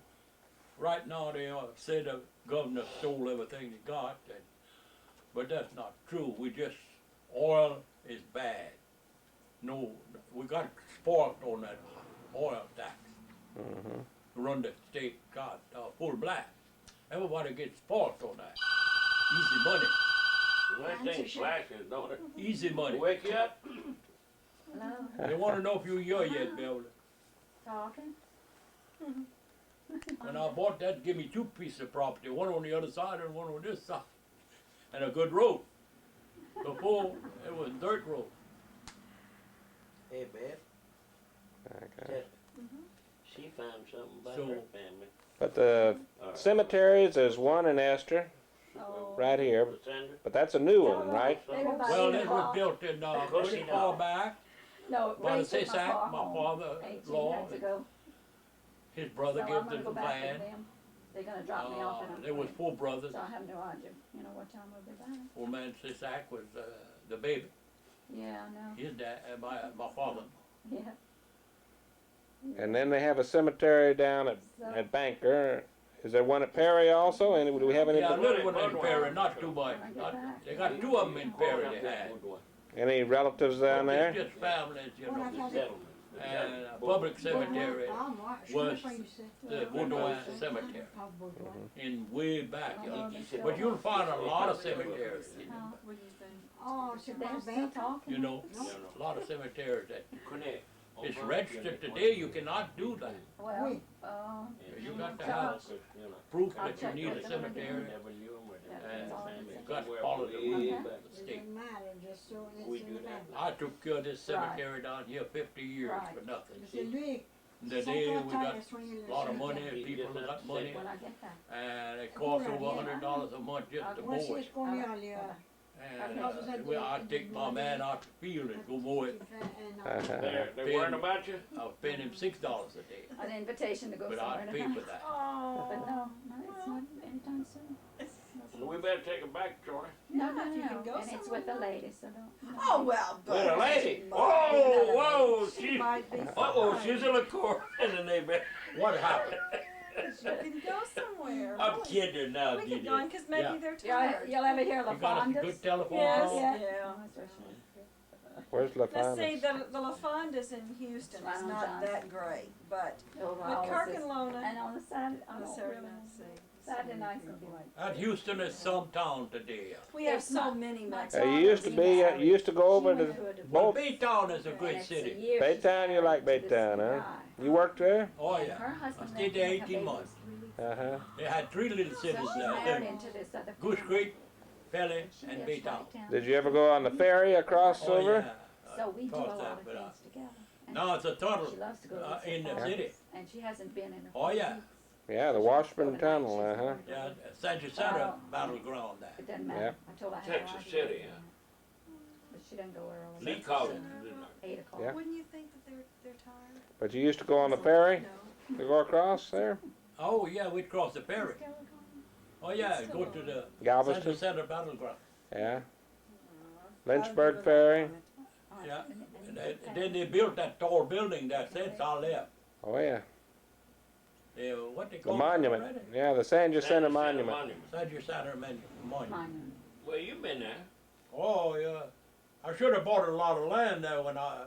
right now they say the governor stole everything he got, but that's not true. Oil is bad. No, we got spoiled on that oil tax. Run the state, God, full black. Everybody gets spoiled on that. Easy money. That thing flashes, don't it? Easy money. Wake you up? Hello, They want to know if you're here yet, Beverly. talking? When I bought that, give me 2 pieces of property, one on the other side and one on this side, and a good road. Before, it was dirt road. Hey, Beth. Okay. She found something about So- her family. But the All right. cemeteries, there's one in Esther, Oh. right here. Cassandra? But that's a new one, right? Everybody Well, in the it was hall. built in, course pretty he far knows. back. No, By the Ray took Sisak, car my home 18 father-in-law, months ago. his brother So I'm gave gonna them go the back with land. them. They're gonna drop me off in a There was 4 brothers. So I have no idea, you know, what time we'll be back. Old man Sisak was the baby. Yeah, I know, His dad, my father. yeah. And then they have a cemetery down at Banker. Is there one at Perry also? And do we have any? Yeah, a little one in Budweiser. Perry, not too much. When I get Not- back. They got 2 of them in Perry they had. Any relatives down there? It's just families, you When I know. got Settlement. And a public cemetery was the Baudouin Cemetery. Cemetery in way back, you know. Oh, But you'll find a lot of cemeteries, What do you think? Oh, she They're brought still back. talking. you know, No. a lot of cemeteries that Connect. it's registered today, you cannot do that. Well, Oui. You got to have proof I'll that you check need a with them cemetery, Never knew them or and That's all you I'm got to follow the rules of the It state. doesn't matter, just so it's We in do the that. family. I took care of this cemetery down here 50 years for nothing. C'est lui. The day we got a lot of money, and people who got money, when I get back. and it cost over $100 a month just to mow Voici it. ce qu'on met en l'air. And I take my man out the field and go mow it. They worrying about you? I was paying him $6 a day, An invitation to go but somewhere I'd pay tonight. for that. But no, it's not anytime soon. We better take it back, Charlie. No, if you can go and it's with a lady, so don't. Oh, well, With a but. lady. Oh, whoa, She might be. uh-oh, she's in a court in the neighbor. What happened? You can go somewhere. I'm kidding now, We Didi. can go in, cause maybe Yeah. they're tired. You'll ever hear You got a LaFondas? good telephone Yes. call? Yeah. Oh, that's what she- Where's Let's see, LaFondas? the LaFondas in Houston Right is on not Johnson. that great, but Over with all Kirk this and is- Lona, And on the Saturday, I on the don't Saturday really night, know. see. Saturday night's gonna be like. That Houston is some town today. We have It's so not- many not Mexicans. You used to be. You used to go over to Well, both. Baytown is a And great it's a city. year she's Baytown, you like married to this Baytown, huh? guy. You worked there? Oh And yeah. her husband I stayed there left when her 18 baby months. was 3 weeks Uh huh. They had 3 little old. cities So she's there. married into this other Goose family. Creek, Pelly, She and lives Baytown. right down. Did you ever go on the ferry across Oh over? yeah. So we do a Crossed lot that, of but, things together. And No, it's a tunnel she loves to go to in the Safari. city. And she hasn't been in a Oh yeah. Yeah, the Washburn Tunnel. Uh huh. Yeah, San Jacinto battleground there. It doesn't matter. Yeah. I told her I had Texas no idea. City, huh? But she doesn't go early. Lee Collins. 8 o'clock. Yeah. Wouldn't you think that they're tired? But you used to go on the ferry No. to go across there, Oh yeah, we'd cross the ferry. Oh yeah, go to the San Galveston. Jacinto battleground. Yeah. Lynchburg Ferry. Yeah. Then they built that tall building that since I left. Oh yeah. What they The call monument. it already? Yeah, the San Jacinto Monument. San Jacinto Monument. Mine. Well, you've been there. Oh yeah. I should have bought a lot of land there when I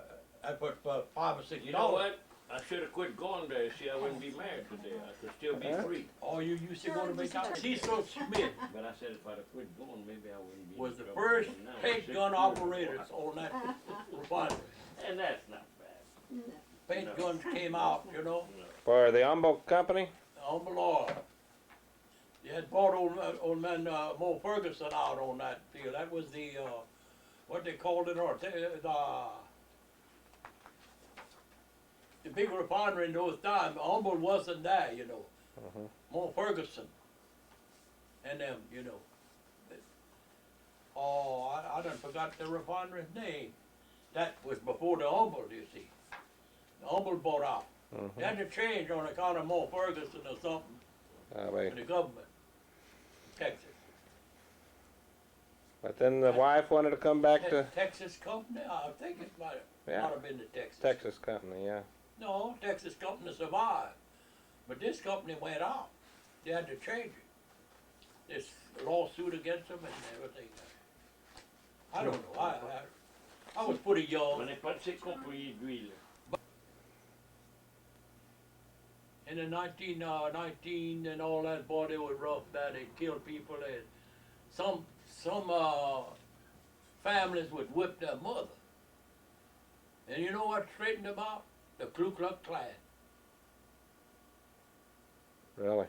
put $5 or $6. You know what? I should have quit going there. See, I wouldn't be married today. I could still be free. Oh, you used to go to McDonald's. Cecil Smith But I said if I'd have quit going, maybe I wouldn't be. in was the trouble. first And now I'm paint 60. gun operators on that refinery. And that's not bad. Paint guns came out, you know, For the Humboldt Company. on the law. They had bought old man Mo Ferguson out on that field. That was the what they called it, or the big refinery in those times. Humboldt wasn't there, you know. Mo Ferguson. and them, you know. Oh, I done forgot the refinery's name. That was before the Humboldt, you see. The Humboldt bought out. They had to change on account of Mo Ferguson or something in the government, Texas. But then the wife wanted to come back to Texas company? I think it might have been the Texas. Texas company, yeah. No, Texas company survived. But this company went out. They had to change it. This lawsuit against them and everything. I don't know. I was pretty young. On n'est pas de ces compagnies d'huile. In the 1919 and all that, boy, they were rough, bad. They killed people. And some families would whip their mother. And you know what straightened them out? The Ku Klux Klan. Really?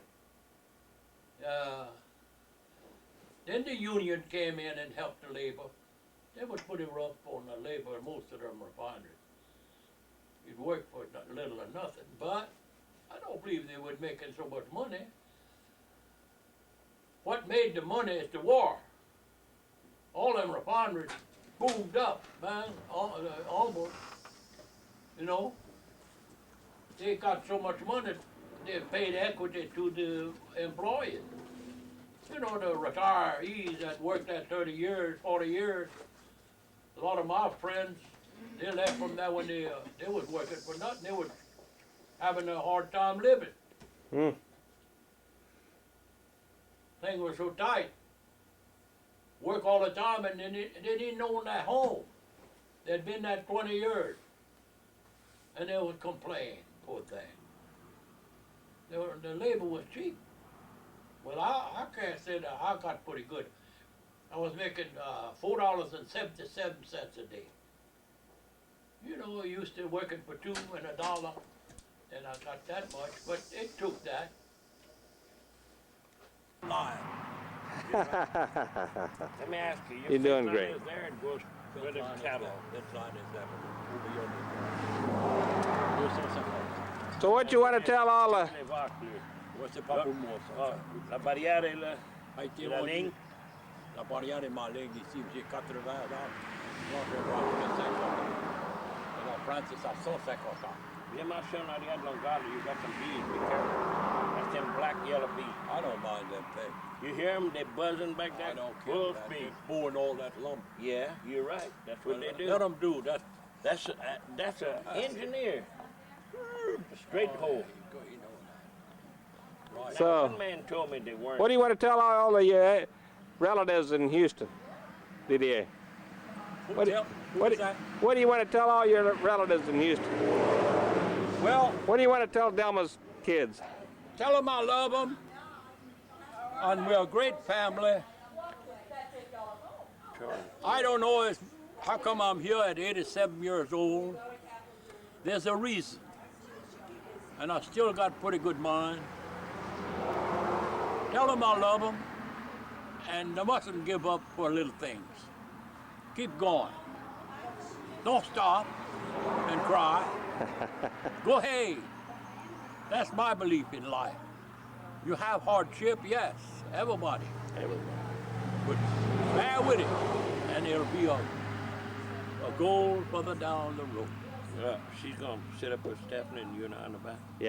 Then the union came in and helped the labor. They was pretty rough on the labor, most of them refineries. You'd work for little or nothing, but I don't believe they were making so much money. What made the money is the war. All them refineries boomed up, man, almost, you know. They got so much money, they paid equity to the employees. You know, the retirees that worked that 30 years, 40 years, a lot of my friends, they left from there when they was working for nothing. They was having a hard time living. Things were so tight. Work all the time, and they didn't own that home. They'd been there 20 years. And they would complain, poor thing. The labor was cheap. Well, I can't say that I got pretty good. I was making $4.77 a day. You know, I used to working for $2 and $1, and I got that much, but it took that. Let me ask you. You're doing great. Is there and goes where the cattle. That line is that over yonder. So what you want to tell all the... C'est pas pour moi, ça. La barrière est là. A été La ligne. La barrière est ma ligne ici, j'ai 80 ans. Moi, je vais à 50 ans. Et la France, c'est à 150 ans. Viens marcher en arrière de l'engare, you got some bees, be careful. That's them black, yellow bees. I don't mind them things. You hear them, they buzzing back there? I don't care. Full Man. speed. They're pulling all that lumber. Yeah, you're right. That's what they do. Let them do that. That's an engineer. A straight hole. You know that. Right. So, Now, one man told me they weren't. what do you want to tell all the relatives in Houston, Didier? What do you want to tell all your relatives in Houston? Well, What do you want to tell Delma's kids? tell them I love them. And we're a great family. I don't know how come I'm here at 87 years old. There's a reason. And I still got pretty good mind. Tell them I love them. And they mustn't give up for little things. Keep going. Don't stop and cry. Go ahead. That's my belief in life. You have hardship, yes, everybody. But bear with it, and it'll be a goal further down the road. She's going to sit up with Stephanie and you and I in the back. Yeah.